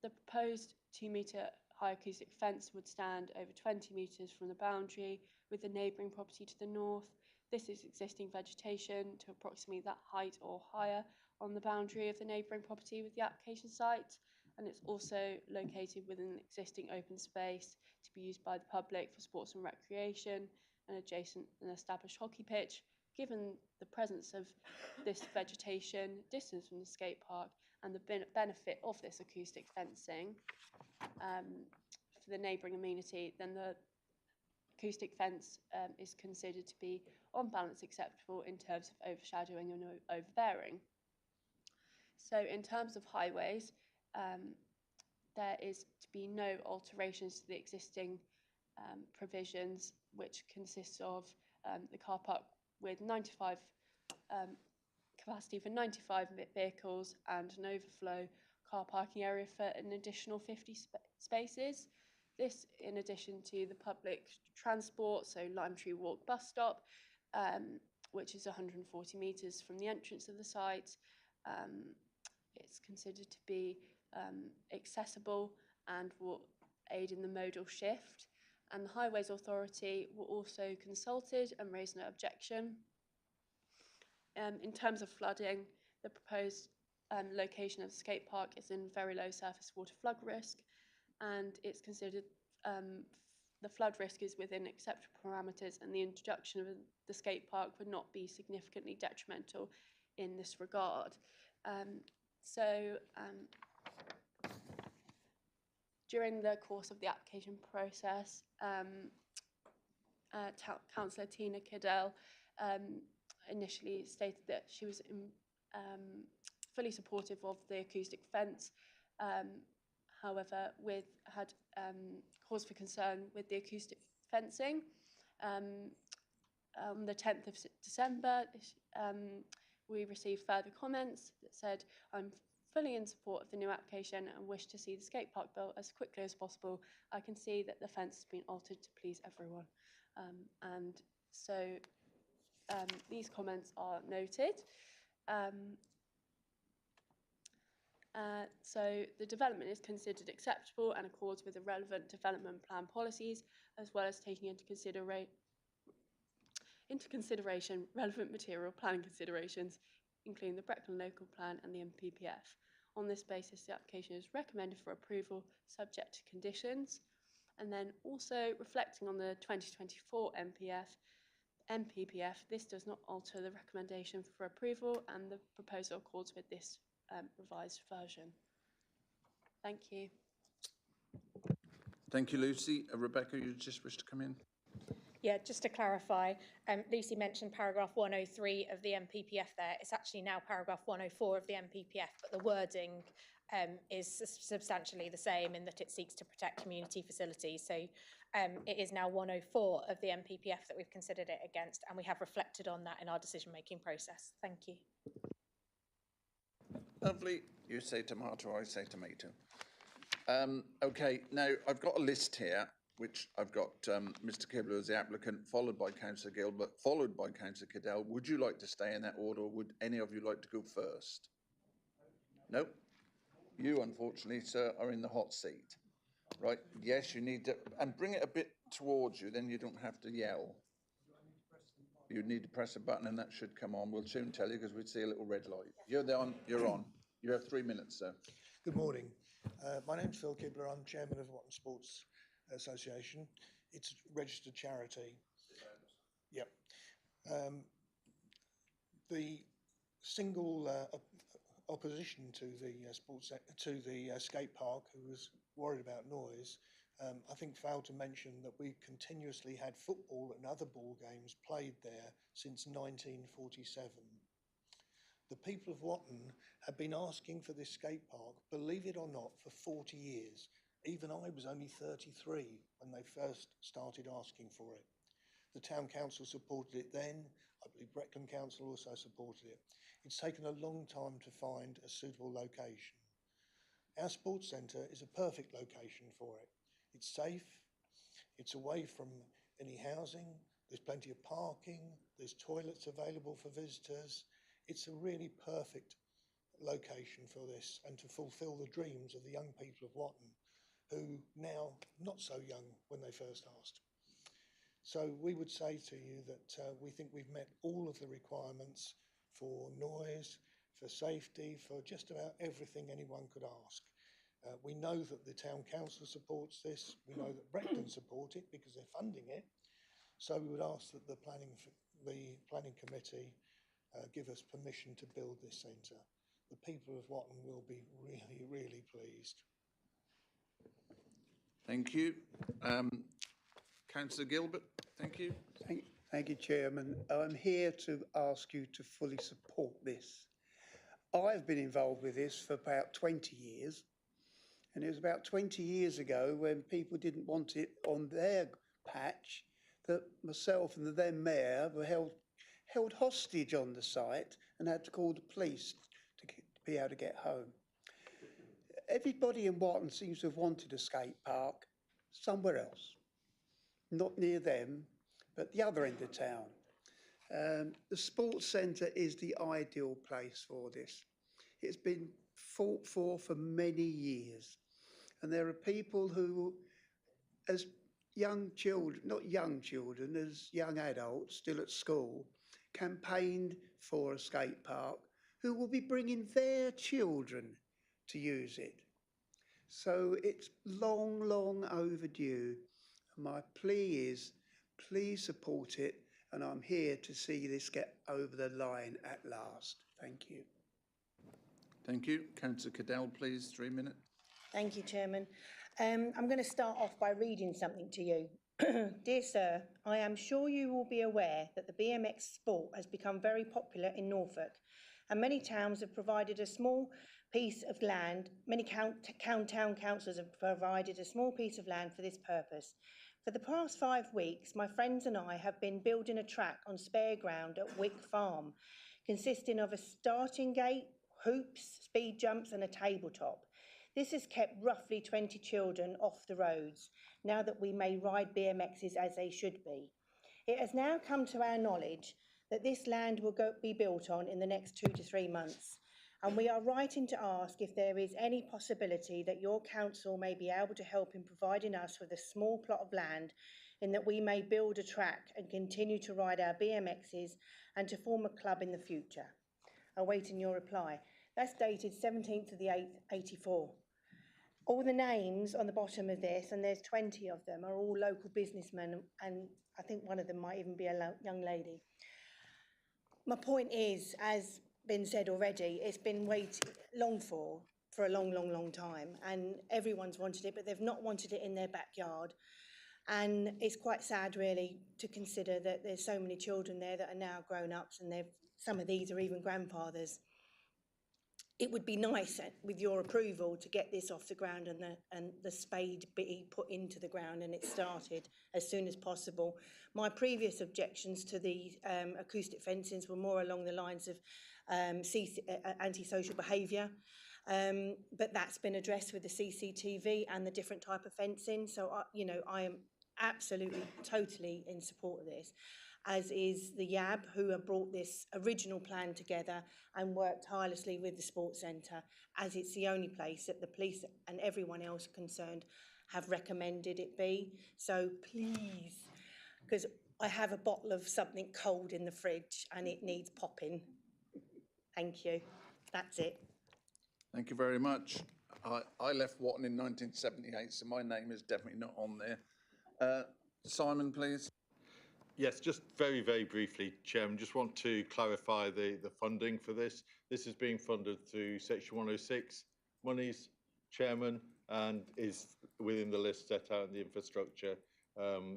The proposed 2-metre high acoustic fence would stand over 20 metres from the boundary with the neighbouring property to the north. This is existing vegetation to approximately that height or higher on the boundary of the neighbouring property with the application site, and it's also located within an existing open space to be used by the public for sports and recreation, and adjacent an established hockey pitch. Given the presence of this vegetation, distance from the skate park, and the benefit of this acoustic fencing for the neighbouring amenity, then the acoustic fence is considered to be on balance acceptable in terms of overshadowing and overbearing. So in terms of highways, there is to be no alterations to the existing provisions, which consists of the car park with 95 capacity for 95 vehicles and an overflow car parking area for an additional 50 spaces. This in addition to the public transport, so Lime Tree Walk bus stop, which is 140 metres from the entrance of the site. It's considered to be accessible and will aid in the modal shift. And the Highways Authority were also consulted and raised no objection. In terms of flooding, the proposed location of the skate park is in very low surface water flood risk, and it's considered the flood risk is within acceptable parameters, and the introduction of the skate park would not be significantly detrimental in this regard. During the course of the application process, Councillor Tina Cadell initially stated that she was fully supportive of the acoustic fence. However, had cause for concern with the acoustic fencing. On the 10th of December, we received further comments that said, I'm fully in support of the new application and wish to see the skate park built as quickly as possible. I can see that the fence has been altered to please everyone. And so these comments are noted. So the development is considered acceptable and accords with the relevant development plan policies, as well as taking into consideration relevant material planning considerations, including the Breckland local plan and the MPPF. On this basis, the application is recommended for approval, subject to conditions. And then also reflecting on the 2024 MPPF, this does not alter the recommendation for approval, and the proposal accords with this revised version. Thank you. Thank you, Lucy. Rebecca, you just wish to come in? Yeah, just to clarify, Lucy mentioned paragraph 103 of the MPPF there. It's actually now paragraph 104 of the MPPF, but the wording is substantially the same in that it seeks to protect community facilities. So it is now 104 of the MPPF that we've considered it against, and we have reflected on that in our decision-making process. Thank you. Lovely. You say tomato, I say tomato. Okay, now I've got a list here, which I've got Mr. Kibler as the applicant, followed by Councillor Gilbert, followed by Councillor Cadell. Would you like to stay in that order, or would any of you like to go first? No? You, unfortunately, sir, are in the hot seat. Right, yes, you need to, and bring it a bit towards you, then you don't have to yell. You need to press a button and that should come on. We'll soon tell you because we see a little red light. You're on. You're on. You have 3 minutes, sir. Good morning. My name's Phil Kibler. I'm chairman of Watton Sports Association. It's a registered charity. Yep. The single opposition to the skate park, who was worried about noise, I think failed to mention that we continuously had football and other ball games played there since 1947. The people of Watton have been asking for this skate park, believe it or not, for 40 years. Even I was only 33 when they first started asking for it. The town council supported it then. I believe Breckland Council also supported it. It's taken a long time to find a suitable location. Our sports centre is a perfect location for it. It's safe, it's away from any housing, there's plenty of parking, there's toilets available for visitors. It's a really perfect location for this and to fulfil the dreams of the young people of Watton, who now not so young when they first asked. So we would say to you that we think we've met all of the requirements for noise, for safety, for just about everything anyone could ask. We know that the town council supports this. We know that Breckland support it because they're funding it. So we would ask that the planning committee give us permission to build this centre. The people of Watton will be really, really pleased. Thank you. Councillor Gilbert, thank you. Thank you, Chairman. I'm here to ask you to fully support this. I've been involved with this for about 20 years, and it was about 20 years ago when people didn't want it on their patch that myself and the then mayor were held hostage on the site and had to call the police to be able to get home. Everybody in Watton seems to have wanted a skate park somewhere else, not near them, but the other end of town. The sports centre is the ideal place for this. It's been fought for many years. And there are people who, as young children, not young children, as young adults still at school, campaigned for a skate park, who will be bringing their children to use it. So it's long, long overdue. And my plea is, please support it, and I'm here to see this get over the line at last. Thank you. Thank you. Councillor Cadell, please, 3 minutes. Thank you, Chairman. I'm going to start off by reading something to you. Dear Sir, I am sure you will be aware that the BMX sport has become very popular in Norfolk, and many towns have provided a small piece of land. Many town councils have provided a small piece of land for this purpose. For the past 5 weeks, my friends and I have been building a track on spare ground at Wick Farm. consisting of a starting gate, hoops, speed jumps and a tabletop. This has kept roughly 20 children off the roads, now that we may ride BMXs as they should be. It has now come to our knowledge that this land will be built on in the next 2 to 3 months, and we are writing to ask if there is any possibility that your council may be able to help in providing us with a small plot of land in that we may build a track and continue to ride our BMXs and to form a club in the future. Awaiting your reply. That's dated 17th of the 8th, 84. All the names on the bottom of this, and there's 20 of them, are all local businessmen, and I think one of them might even be a young lady. My point is, as been said already, it's been longed for a long time, and everyone's wanted it, but they've not wanted it in their backyard. And it's quite sad, really, to consider that there's so many children there that are now grown-ups, and some of these are even grandfathers. It would be nice, with your approval, to get this off the ground and the spade be put into the ground and it started as soon as possible. My previous objections to the acoustic fencings were more along the lines of antisocial behaviour, but that's been addressed with the CCTV and the different type of fencing. So, I am absolutely, totally in support of this, as is the YAB, who have brought this original plan together and worked tirelessly with the sports centre, as it's the only place that the police and everyone else concerned have recommended it be. So please, because I have a bottle of something cold in the fridge and it needs popping. Thank you. That's it. Thank you very much. I left Watton in 1978, so my name is definitely not on there. Simon, please. Yes, just very, very briefly, Chairman, just want to clarify the funding for this. This is being funded through Section 106 monies, Chairman, and is within the list set out in the infrastructure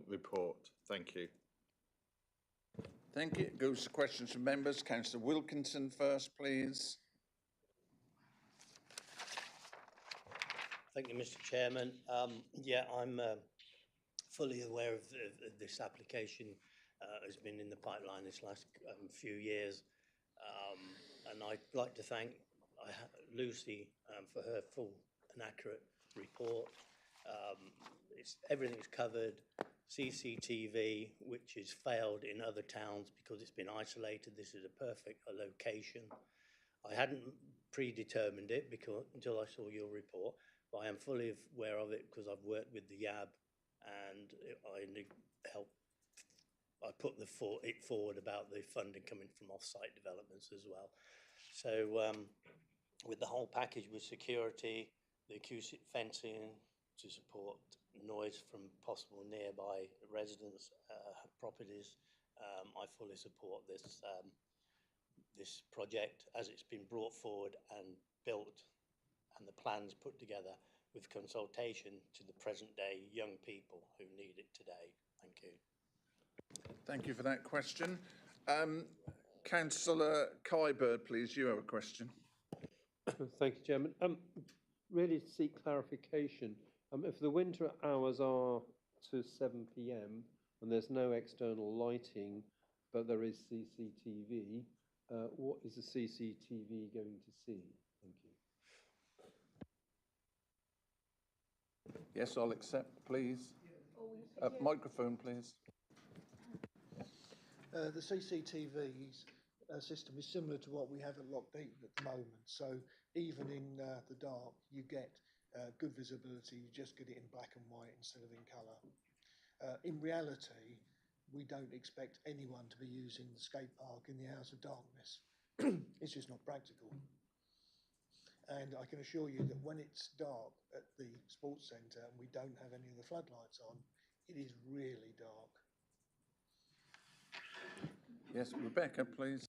report. Thank you. Thank you. It goes to questions from members. Councillor Wilkinson first, please. Thank you, Mr. Chairman. I'm fully aware of this application. Has been in the pipeline this last few years, and I'd like to thank Lucy for her full and accurate report. Everything's covered. CCTV, which has failed in other towns because it's been isolated. This is a perfect location. I hadn't predetermined it until I saw your report, but I am fully aware of it because I've worked with the YAB, and I put it forward about the funding coming from off-site developments as well. So with the whole package with security, the acoustic fencing to support noise from possible nearby residents' properties, I fully support this project as it's been brought forward and built, and the plans put together with consultation to the present day young people who need it today. Thank you. Thank you for that question. Councillor Kybird, please, you have a question. Thank you, Chairman. Really to seek clarification, if the winter hours are to 7 p.m. and there's no external lighting, but there is CCTV, what is the CCTV going to see? Thank you. Yes, I'll accept, please. Microphone, please. The CCTV's system is similar to what we have at Lockdeep at the moment. So even in the dark, you get good visibility. You just get it in black and white instead of in colour. In reality, we don't expect anyone to be using the skate park in the hours of darkness. It's just not practical. And I can assure you that when it's dark at the sports centre and we don't have any of the floodlights on, it is really dark. Yes, Rebecca, please.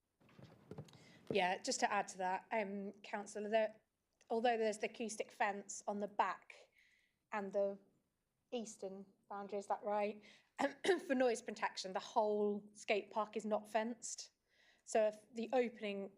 Yeah, just to add to that, Councillor, although there's the acoustic fence on the back and the eastern boundary, is that right? For noise protection, the whole skate park is not fenced. So if the opening,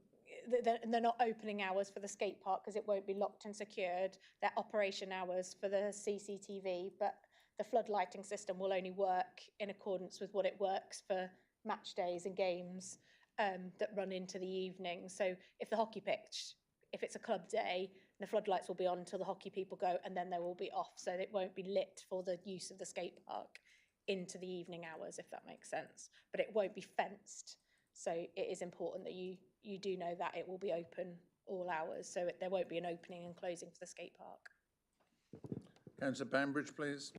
they're not opening hours for the skate park because it won't be locked and secured. They're operation hours for the CCTV, but the flood lighting system will only work in accordance with what it works for match days and games. that run into the evening. So if the hockey pitch, if it's a club day, the floodlights will be on until the hockey people go, and then they will be off, so it won't be lit for the use of the skate park into the evening hours, if that makes sense. But it won't be fenced, so it is important that you do know that it will be open all hours, so there won't be an opening and closing for the skate park. Councillor Bambridge, please.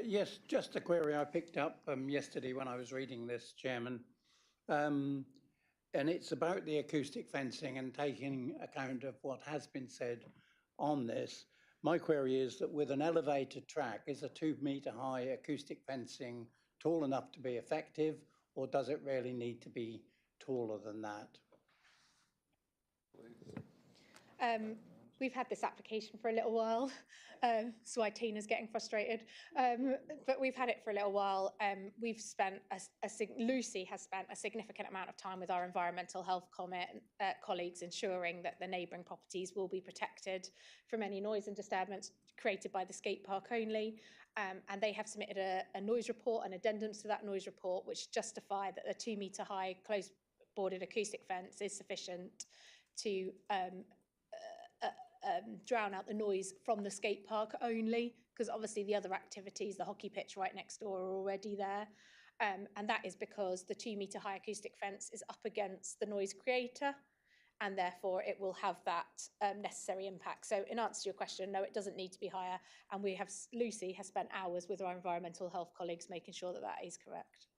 Yes, just a query I picked up yesterday when I was reading this, Chairman. And it's about the acoustic fencing and taking account of what has been said on this. My query is that with an elevated track, is a 2 metre high acoustic fencing tall enough to be effective, or does it really need to be taller than that? We've had this application for a little while, so Tina's getting frustrated. But we've had it for a little while. We've spent, Lucy has spent a significant amount of time with our environmental health colleagues ensuring that the neighbouring properties will be protected from any noise and disturbance created by the skate park only. And they have submitted a noise report and addendums to that noise report, which justify that the 2 metre high closed boarded acoustic fence is sufficient to drown out the noise from the skate park only, because obviously the other activities, the hockey pitch right next door, are already there. And that is because the 2 metre high acoustic fence is up against the noise creator, and therefore it will have that necessary impact. So in answer to your question, no, it doesn't need to be higher. And Lucy has spent hours with our environmental health colleagues making sure that that is correct.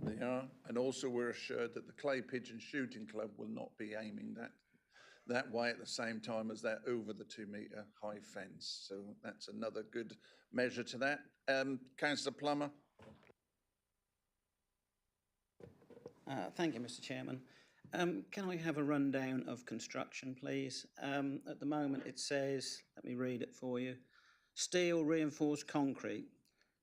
They are, and also we're assured that the Clay Pigeon Shooting Club will not be aiming that way at the same time as they're over the 2 metre high fence. So that's another good measure to that. Councillor Plummer. Thank you, Mr. Chairman. Can I have a rundown of construction, please? At the moment it says, let me read it for you, steel reinforced concrete.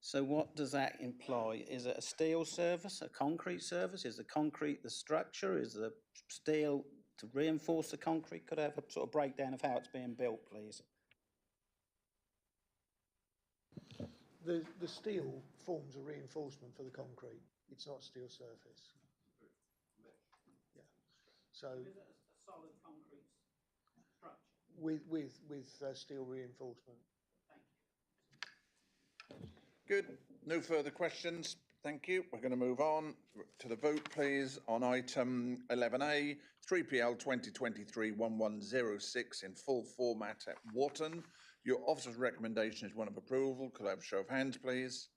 So what does that imply? Is it a steel surface, a concrete surface? Is the concrete the structure? Is the steel to reinforce the concrete? Could I have a sort of breakdown of how it's being built, please? The steel forms a reinforcement for the concrete. It's not steel surface. Yeah. So Is it a solid concrete structure? With steel reinforcement. Good. No further questions. Thank you. We're going to move on to the vote, please, on item 11A, 3PL 2023-1106 in full format at Wharton. Your officer's recommendation is one of approval. Could I have a show of hands, please?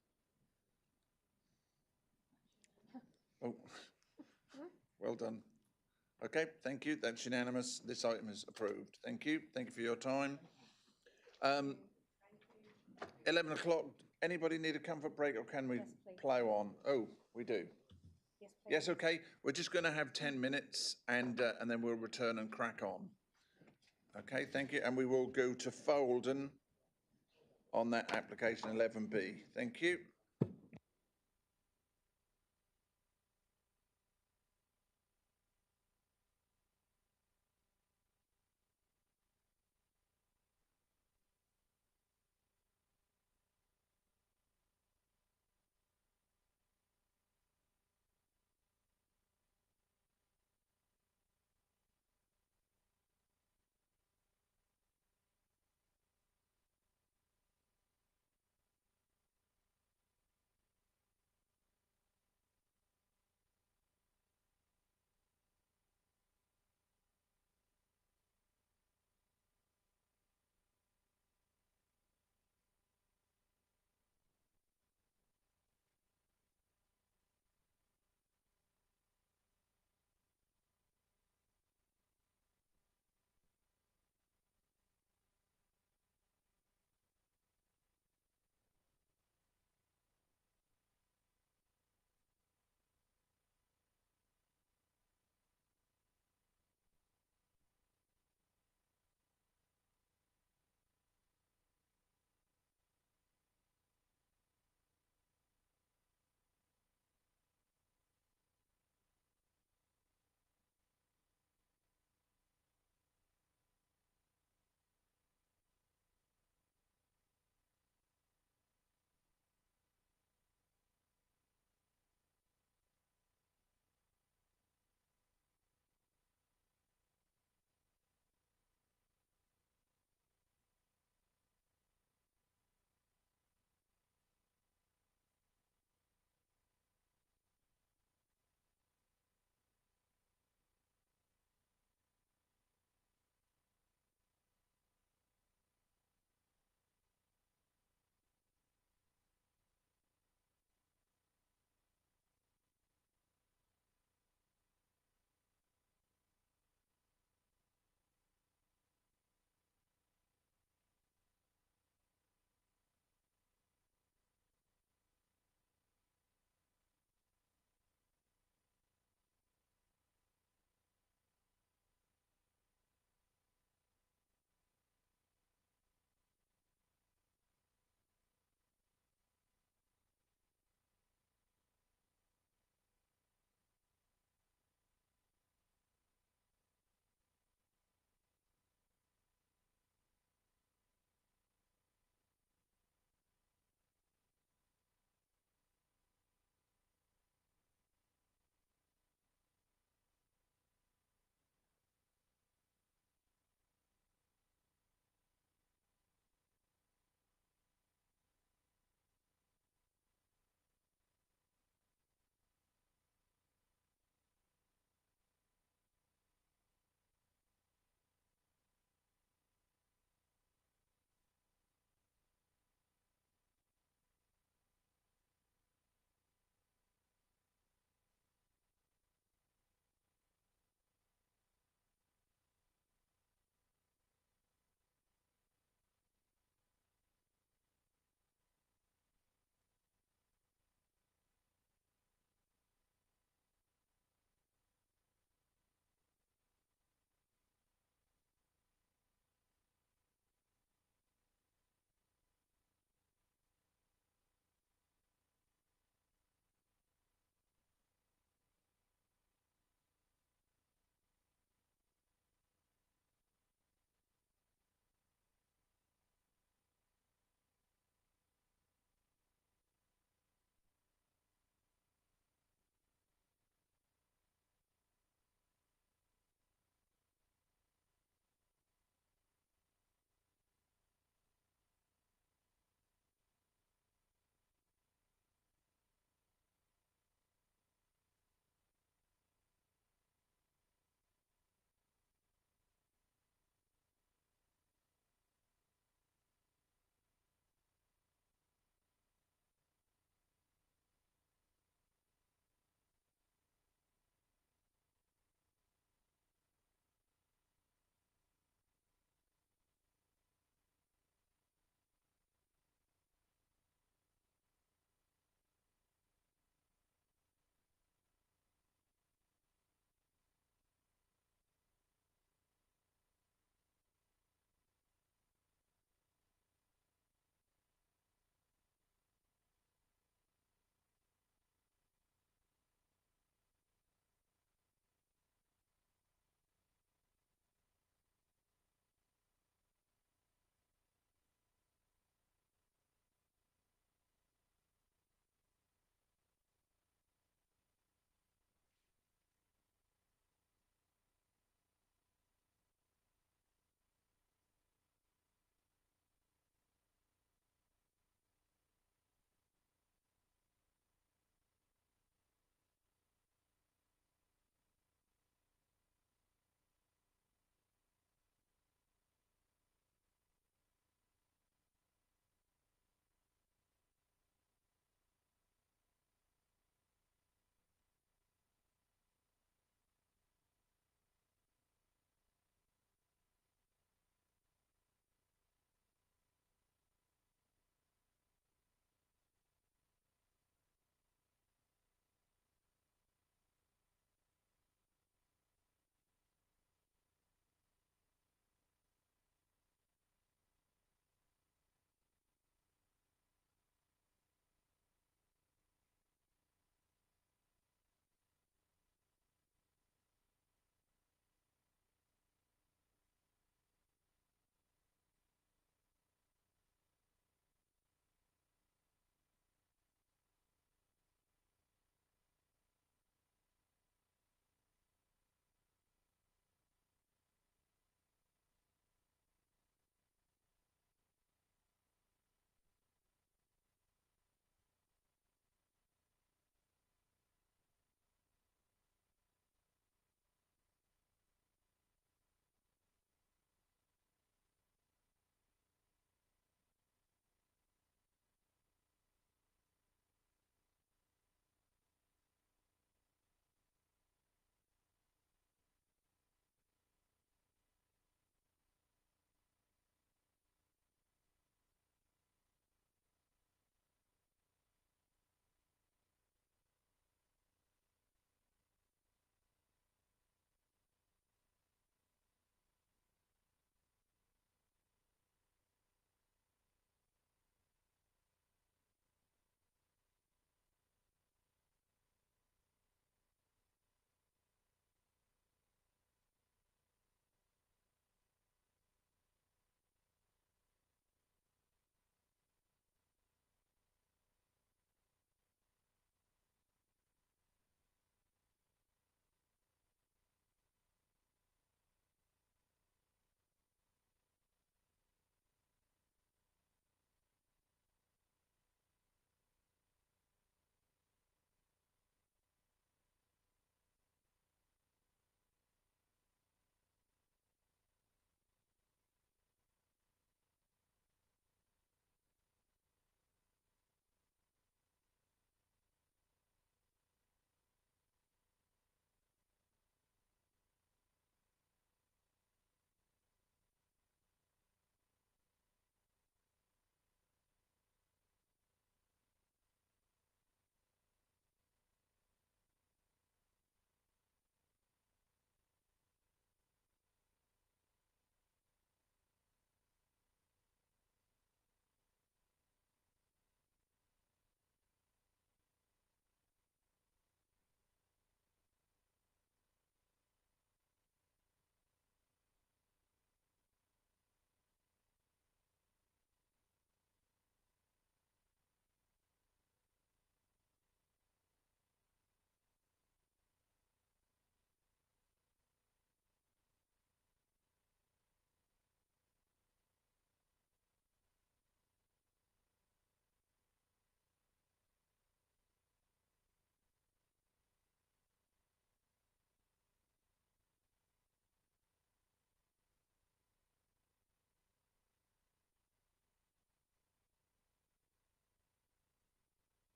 Oh, well done. Okay, thank you. That's unanimous. This item is approved. Thank you. Thank you for your time. 11 o'clock. Anybody need a comfort break, or can we plough on? Oh, we do. Yes, please. Yes, okay. We're just going to have 10 minutes and then we'll return and crack on. Okay, thank you. And we will go to Folden on that application 11B. Thank you.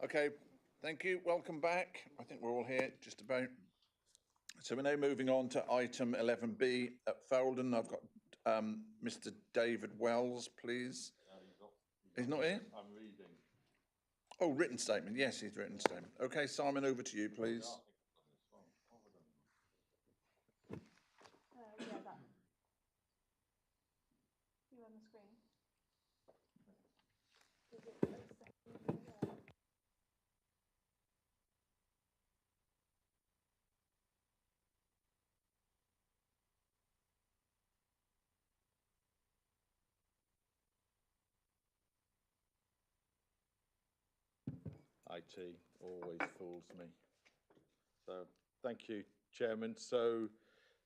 Okay, thank you. Welcome back. I think we're all here just about. So we're now moving on to item 11B at Felden. I've got Mr. David Wells, please. He's not here? I'm reading. Oh, written statement. Yes, he's written statement. Okay, Simon, over to you, please. Yeah, that. You on the screen? IT always fools me. So, thank you, Chairman. So,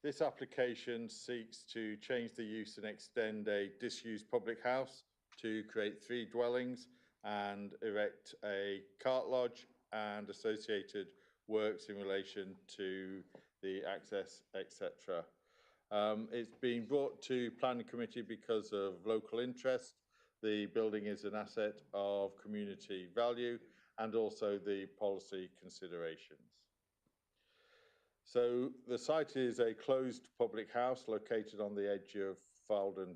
this application seeks to change the use and extend a disused public house to create 3 dwellings and erect a cart lodge and associated works in relation to the access, etc. It's been brought to Planning Committee because of local interest. The building is an asset of community value and also the policy considerations. So the site is a closed public house located on the edge of Felden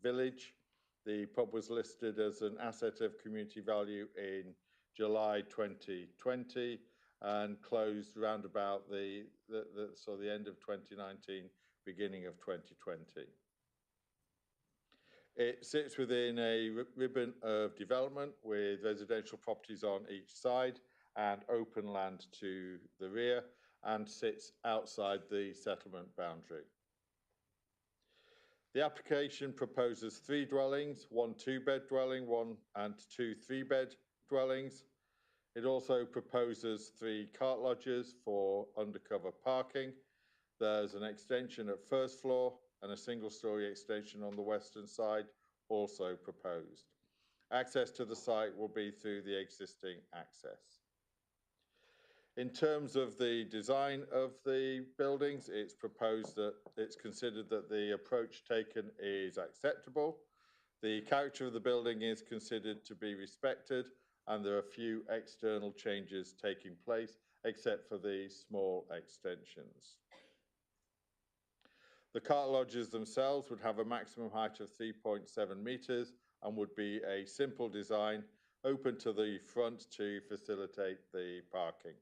Village. The pub was listed as an asset of community value in July 2020 and closed round about the end of 2019, beginning of 2020. It sits within a ribbon of development with residential properties on each side and open land to the rear, and sits outside the settlement boundary. The application proposes 3 dwellings, 1 2-bed dwelling, 1 and 2 3-bed dwellings. It also proposes 3 cart lodges for undercover parking. There's an extension at first floor and a single-storey extension on the western side, also proposed. Access to the site will be through the existing access. In terms of the design of the buildings, it's proposed that it's considered that the approach taken is acceptable. The character of the building is considered to be respected, and there are few external changes taking place, except for the small extensions. The cart lodges themselves would have a maximum height of 3.7 metres and would be a simple design, open to the front to facilitate the parking.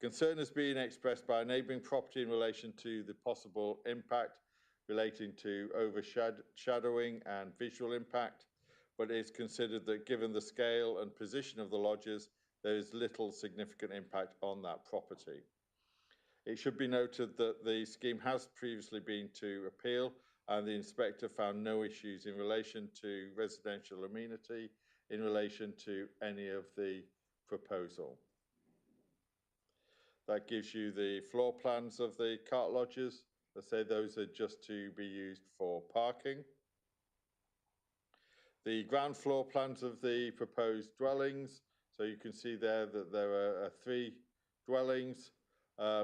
Concern has been expressed by a neighbouring property in relation to the possible impact relating to overshadowing and visual impact, but it is considered that given the scale and position of the lodges, there is little significant impact on that property. It should be noted that the scheme has previously been to appeal, and the inspector found no issues in relation to residential amenity in relation to any of the proposal. That gives you the floor plans of the cart lodges. Let's say those are just to be used for parking. The ground floor plans of the proposed dwellings. So you can see there that there are 3 dwellings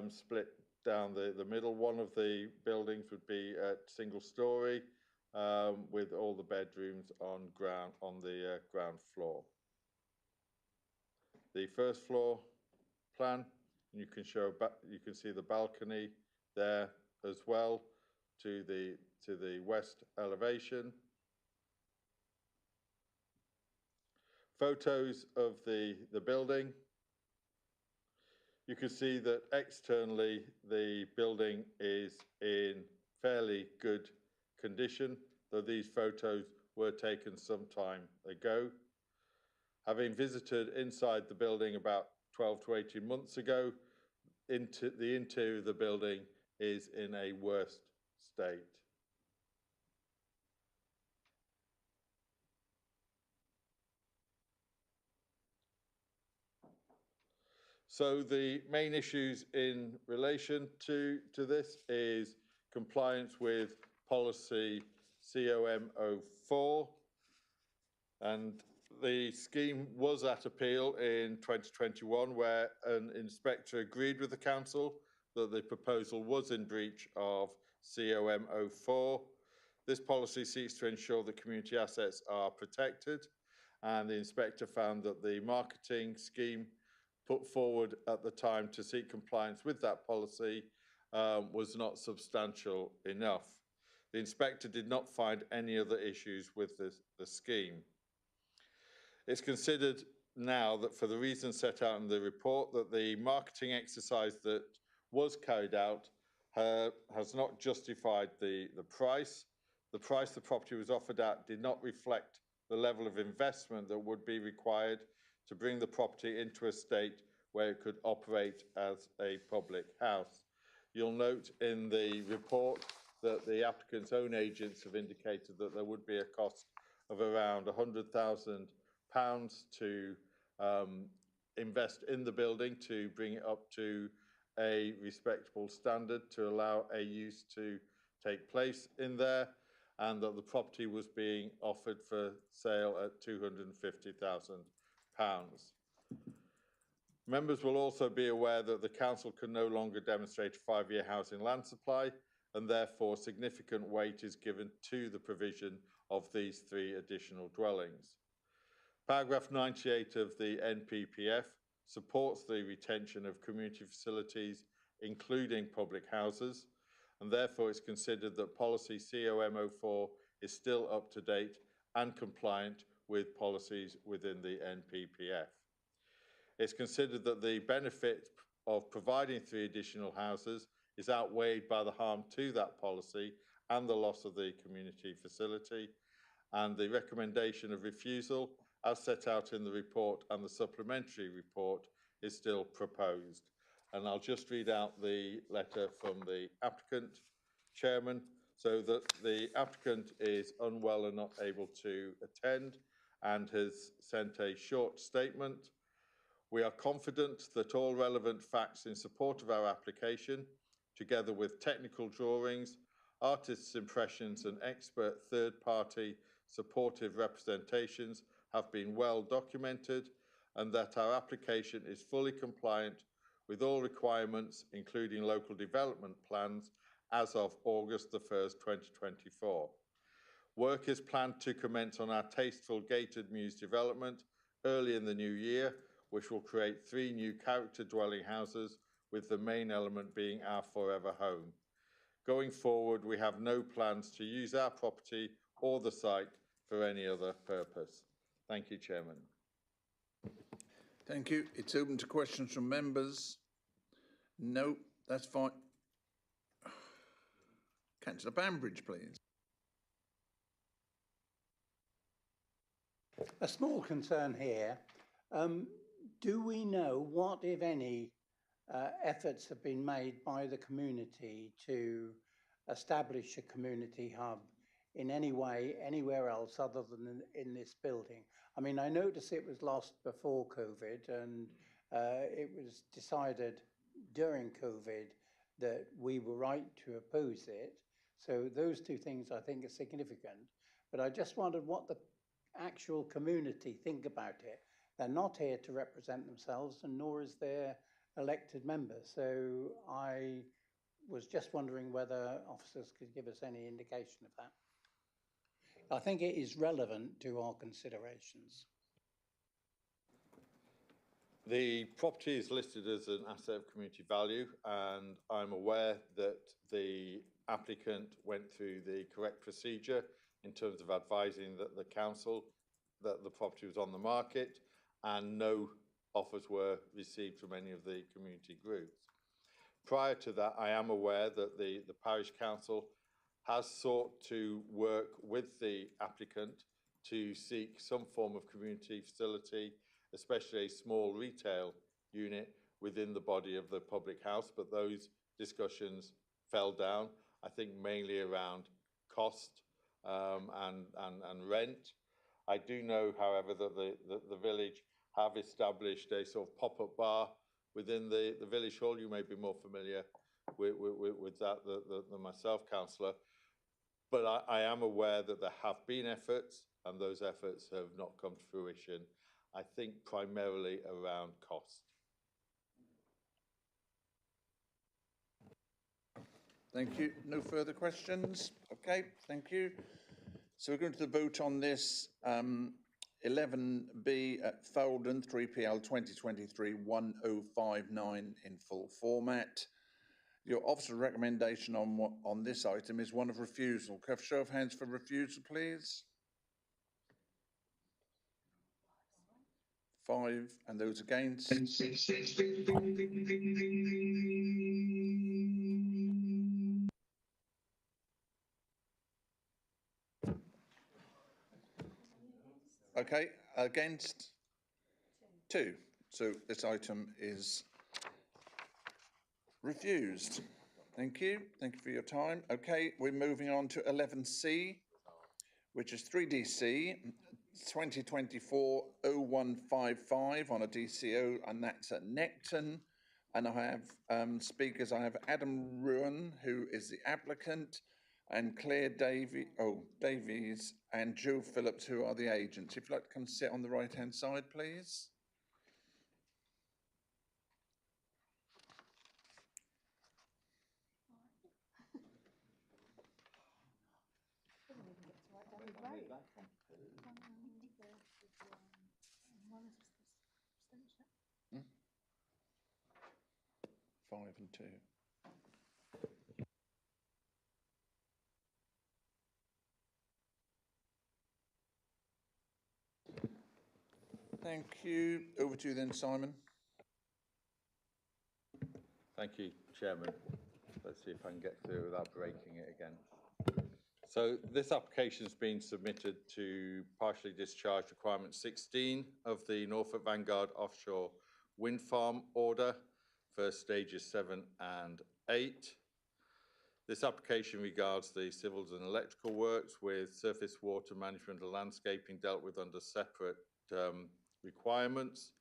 split down the middle. One of the buildings would be at single story with all the bedrooms on the ground floor. The first floor plan, you can see the balcony there as well to the west elevation. Photos of the building. You can see that externally the building is in fairly good condition, though these photos were taken some time ago. Having visited inside the building about 12 to 18 months ago, the interior of the building is in a worse state. So the main issues in relation to this is compliance with policy COM04, and the scheme was at appeal in 2021, where an inspector agreed with the council that the proposal was in breach of COM04. This policy seeks to ensure that community assets are protected, and the inspector found that the marketing scheme put forward at the time to seek compliance with that policy was not substantial enough. The inspector did not find any other issues with the scheme. It's considered now that for the reasons set out in the report that the marketing exercise that was carried out has not justified the price. The price the property was offered at did not reflect the level of investment that would be required to bring the property into a state where it could operate as a public house. You'll note in the report that the applicant's own agents have indicated that there would be a cost of around £100,000 to invest in the building to bring it up to a respectable standard to allow a use to take place in there, and that the property was being offered for sale at £250,000. Members will also be aware that the council can no longer demonstrate a 5-year housing land supply, and therefore significant weight is given to the provision of these 3 additional dwellings. Paragraph 98 of the NPPF supports the retention of community facilities, including public houses, and therefore it's considered that policy COM04 is still up to date and compliant with policies within the NPPF. It's considered that the benefit of providing 3 additional houses is outweighed by the harm to that policy and the loss of the community facility, and the recommendation of refusal, as set out in the report and the supplementary report, is still proposed. And I'll just read out the letter from the applicant, Chairman, so that the applicant is unwell and not able to attend and has sent a short statement. We are confident that all relevant facts in support of our application, together with technical drawings, artists' impressions and expert third-party supportive representations have been well documented, and that our application is fully compliant with all requirements, including local development plans, as of August the 1st, 2024. Work is planned to commence on our tasteful gated mews development early in the new year, which will create 3 new character dwelling houses, with the main element being our forever home. Going forward, we have no plans to use our property or the site for any other purpose. Thank you, Chairman. Thank you. It's open to questions from members. No, that's fine. Councillor Bambridge, please. A small concern here. Do we know what, if any, efforts have been made by the community to establish a community hub in any way, anywhere else other than in this building? I mean, I noticed it was lost before COVID, and it was decided during COVID that we were right to oppose it. So those 2 things I think are significant. But I just wondered what the actual community think about it. They're not here to represent themselves, and nor is their elected members. So I was just wondering whether officers could give us any indication of that. I think it is relevant to our considerations. The property is listed as an asset of community value, and I'm aware that the applicant went through the correct procedure in terms of advising that the council that the property was on the market, and no offers were received from any of the community groups. Prior to that, I am aware that the parish council has sought to work with the applicant to seek some form of community facility, especially a small retail unit within the body of the public house, but those discussions fell down, I think mainly around cost and rent. I do know, however, that the village have established a sort of pop-up bar within the village hall. You may be more familiar with that than myself, councillor. But I am aware that there have been efforts, and those efforts have not come to fruition, I think primarily around cost. Thank you. No further questions? Okay, thank you. So we're going to the vote on this. 11B at Felden, 3PL 2023-1059 in full format. Your officer's recommendation on this item is one of refusal. Can I have a show of hands for refusal, please? 5, and those against? Okay, against? 2. So this item is refused. Thank you. Thank you for your time. Okay, we're moving on to 11C, which is 3DC 2024-0155 on a DCO, and that's at Necton. And I have speakers. I have Adam Ruan, who is the applicant, and Claire Davies and Joe Phillips, who are the agents. If you'd like to come sit on the right-hand side, please. Hmm? 5 and 2. Thank you. Over to you then, Simon. Thank you, Chairman. Let's see if I can get through without breaking it again. So this application has been submitted to partially discharge requirement 16 of the Norfolk Vanguard offshore wind farm order for stages 7 and 8. This application regards the civils and electrical works, with surface water management and landscaping dealt with under separate requirements,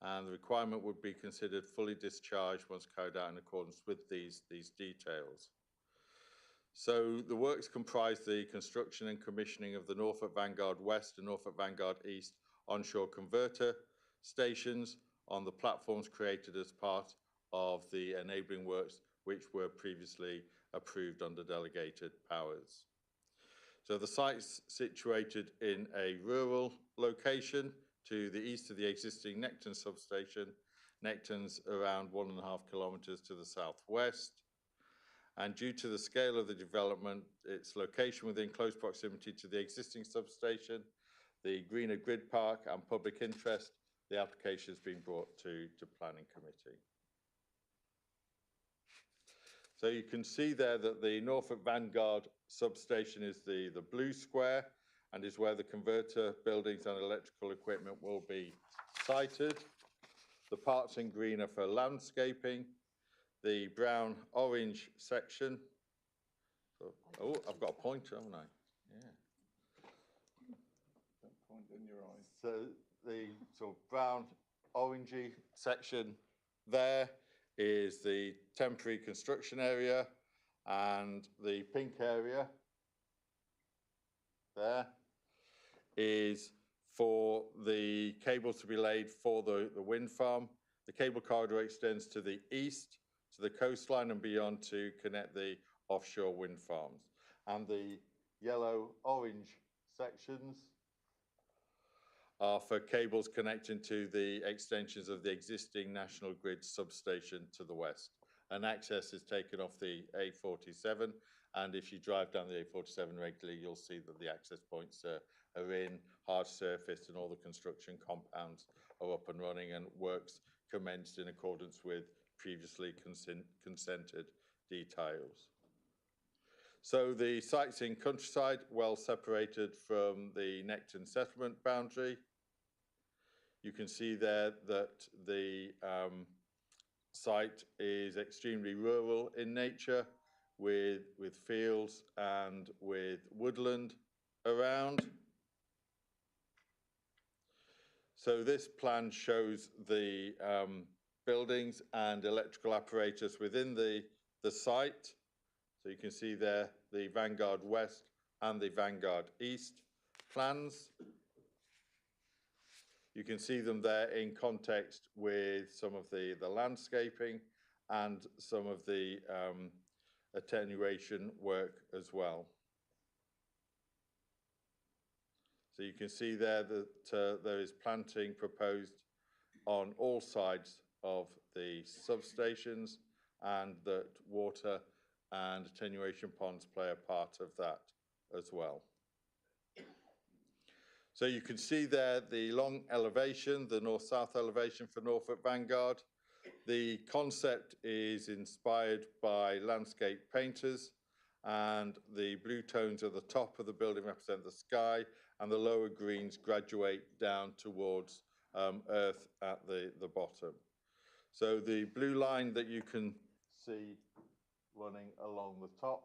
and the requirement would be considered fully discharged once carried out in accordance with these details. So the works comprise the construction and commissioning of the Norfolk Vanguard West and Norfolk Vanguard East onshore converter stations on the platforms created as part of the enabling works which were previously approved under delegated powers. So the site's situated in a rural location to the east of the existing Necton substation. Necton's around 1.5 kilometres to the southwest. And due to the scale of the development, its location within close proximity to the existing substation, the greener grid park and public interest, the application has been brought to Planning Committee. So you can see there that the Norfolk Vanguard substation is the blue square and is where the converter buildings and electrical equipment will be sited. The parts in green are for landscaping. The brown orange section. So, oh, I've got a pointer, haven't I? Yeah. Don't point in your eye. So the sort of brown orangey section there is the temporary construction area, and the pink area there is for the cables to be laid for the wind farm. The cable corridor extends to the east, to the coastline and beyond, to connect the offshore wind farms. And the yellow-orange sections are for cables connecting to the extensions of the existing National Grid substation to the west. And access is taken off the A47, and if you drive down the A47 regularly, you'll see that the access points are in, hard surfaced, and all the construction compounds are up and running, and works commenced in accordance with previously consented details. So the site's in countryside, well separated from the Necton settlement boundary. You can see there that the site is extremely rural in nature, with fields and with woodland around. So this plan shows the buildings and electrical apparatus within the site. So you can see there the Vanguard West and the Vanguard East plans. You can see them there in context with some of the landscaping and some of the attenuation work as well. So you can see there that there is planting proposed on all sides of the substations, and that water and attenuation ponds play a part of that as well. So you can see there the long elevation, the north-south elevation for Norfolk Vanguard. The concept is inspired by landscape painters, and the blue tones at the top of the building represent the sky, and the lower greens graduate down towards earth at the bottom. So the blue line that you can see running along the top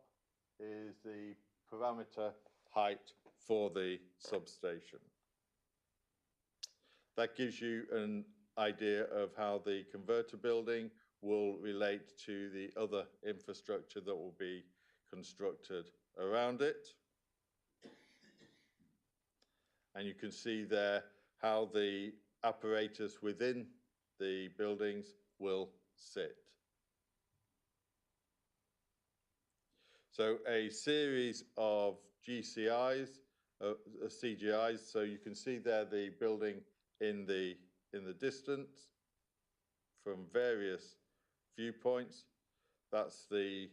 is the parameter height for the substation. That gives you an idea of how the converter building will relate to the other infrastructure that will be constructed around it. And you can see there how the apparatus within the buildings will sit. So a series of GCIs, CGIs, so you can see there the building in the distance from various viewpoints. That's the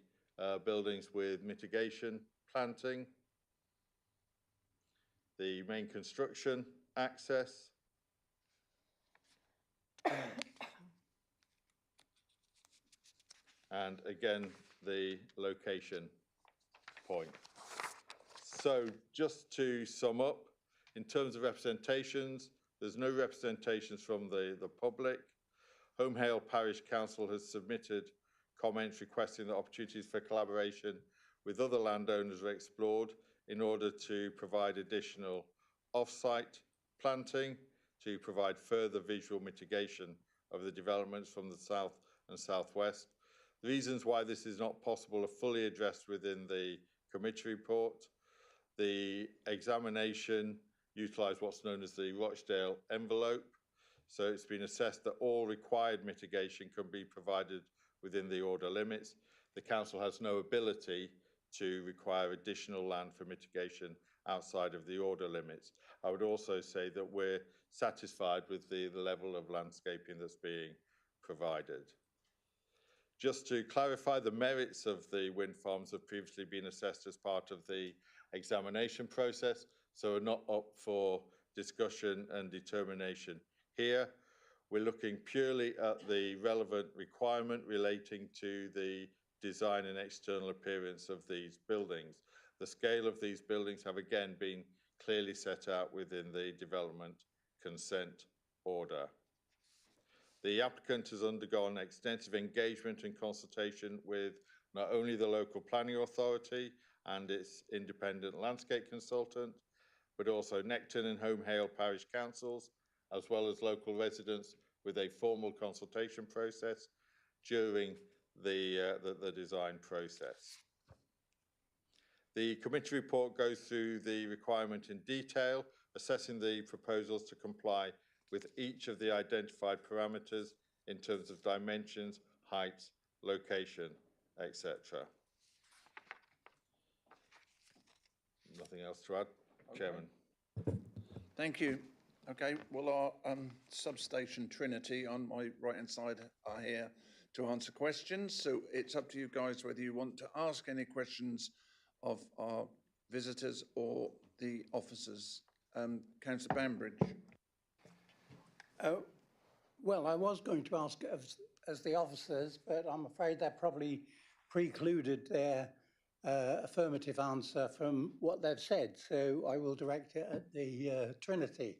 buildings with mitigation planting, the main construction access, and again the location point. So just to sum up, in terms of representations, there's no representations from the public. Home Hale Parish Council has submitted comments requesting that opportunities for collaboration with other landowners are explored in order to provide additional off-site planting, to provide further visual mitigation of the developments from the south and southwest. The reasons why this is not possible are fully addressed within the committee report. The examination utilised what's known as the Rochdale envelope. So it's been assessed that all required mitigation can be provided within the order limits. The council has no ability to require additional land for mitigation outside of the order limits. I would also say that we're satisfied with the level of landscaping that's being provided. Just to clarify, the merits of the wind farms have previously been assessed as part of the examination process, so are not up for discussion and determination here. We're looking purely at the relevant requirement relating to the design and external appearance of these buildings. The scale of these buildings have again been clearly set out within the development consent order. The applicant has undergone extensive engagement and consultation with not only the local planning authority and its independent landscape consultant, but also Necton and Home Hale Parish Councils, as well as local residents, with a formal consultation process during the design process. The committee report goes through the requirement in detail, assessing the proposals to comply with each of the identified parameters in terms of dimensions, heights, location, etc. Nothing else to add, okay. Chairman. Thank you. Okay, well, our substation Trinity on my right-hand side are here to answer questions. So it's up to you guys whether you want to ask any questions of our visitors or the officers. Councillor Banbridge. Well, I was going to ask as the officers, but I'm afraid that probably precluded their affirmative answer from what they've said. So I will direct it at the Trinity.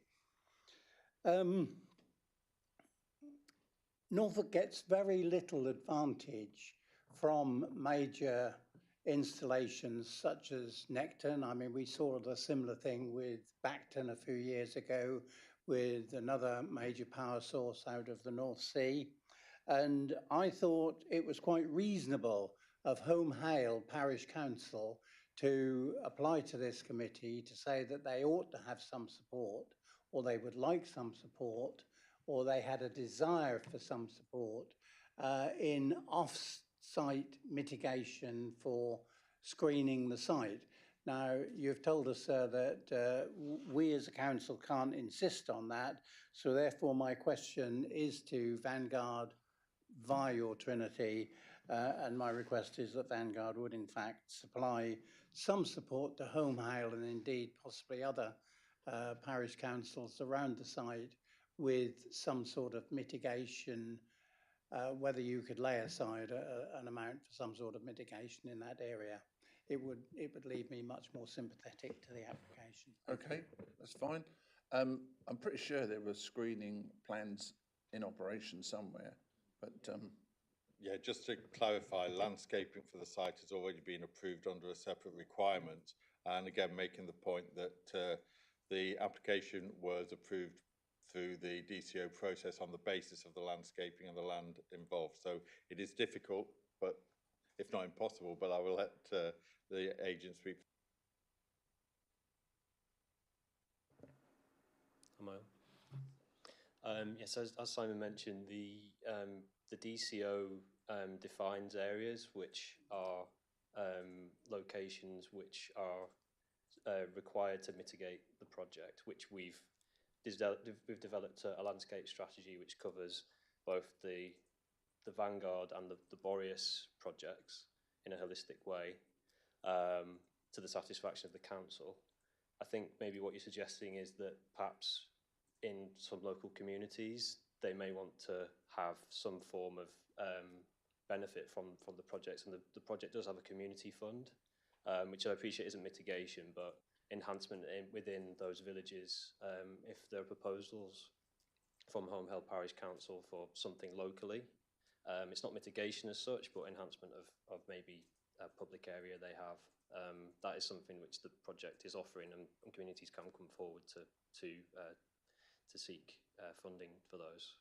Norfolk gets very little advantage from major installations such as Necton. I mean, we saw the similar thing with Breckland a few years ago with another major power source out of the North Sea. And I thought it was quite reasonable of Home Hale Parish Council to apply to this committee to say that they ought to have some support, or they would like some support, or they had a desire for some support in off-site mitigation for screening the site. Now, you've told us, sir, that we as a council can't insist on that. So therefore, my question is to Vanguard via your Trinity. And my request is that Vanguard would in fact supply some support to Home Hale and indeed possibly other parish councils around the site with some sort of mitigation, whether you could lay aside an amount for some sort of mitigation in that area. It would leave me much more sympathetic to the application. Okay, that's fine. I'm pretty sure there were screening plans in operation somewhere, but Yeah, just to clarify, landscaping for the site has already been approved under a separate requirement. And again, making the point that the application was approved through the DCO process on the basis of the landscaping and the land involved. So it is difficult, but if not impossible, but I will let the agent speak. Am I on? Yes, as Simon mentioned, the DCO defines areas which are locations which are required to mitigate the project, which we've developed a landscape strategy which covers both the Vanguard and the Boreas projects in a holistic way, to the satisfaction of the council. I think maybe what you're suggesting is that perhaps in some local communities, they may want to have some form of benefit from the projects. And the project does have a community fund, which I appreciate isn't mitigation, but enhancement within those villages. If there are proposals from Home Hale Parish Council for something locally, it's not mitigation as such, but enhancement of maybe a public area they have. That is something which the project is offering, and communities can come forward to seek funding for those.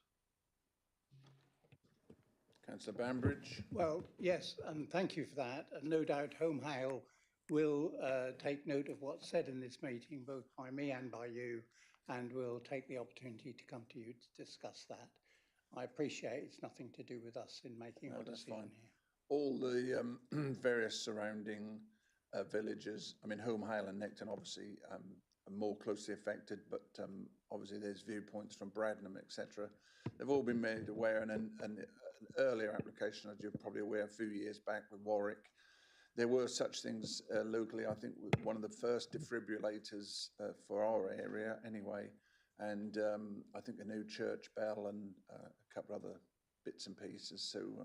Councillor Bambridge. Well, yes, and thank you for that. And no doubt Home Hale will take note of what's said in this meeting, both by me and by you, and will take the opportunity to come to you to discuss that. I appreciate it's nothing to do with us in making our decision here. All the various surrounding villages, I mean, Home Hale and Necton obviously are more closely affected, but obviously there's viewpoints from Bradnam, etc. They've all been made aware, and an earlier application, as you're probably aware, a few years back with Warwick, there were such things locally. I think one of the first defibrillators for our area anyway, and I think a new church bell and a couple other bits and pieces. So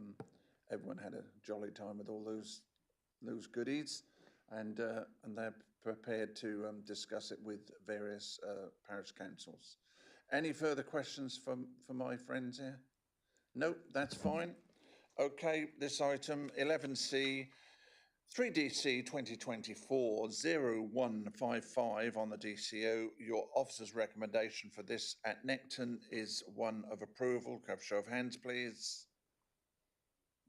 everyone had a jolly time with all those goodies, and they're prepared to discuss it with various parish councils. Any further questions for my friends here? No, that's fine. Okay, this item 11C, 3DC 2024-0155 on the DCO. Your officer's recommendation for this at Necton is one of approval. Can I have a show of hands, please?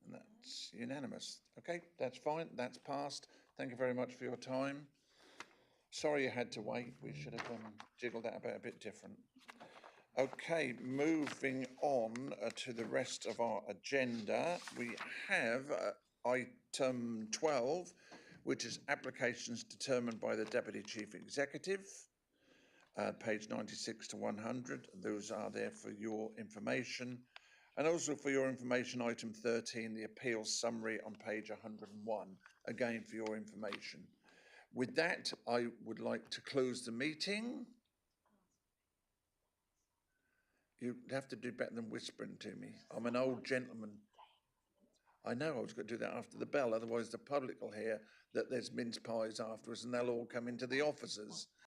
And that's unanimous. Okay, that's fine. That's passed. Thank you very much for your time. Sorry you had to wait. We should have jiggled that about a bit different. Okay, moving on to the rest of our agenda. We have item 12, which is applications determined by the Deputy Chief Executive, page 96 to 100. Those are there for your information. And also for your information, item 13, the appeals summary on page 101, again for your information. With that, I would like to close the meeting. You'd have to do better than whispering to me. I'm an old gentleman. I know I was going to do that after the bell, otherwise the public will hear that there's mince pies afterwards and they'll all come into the offices.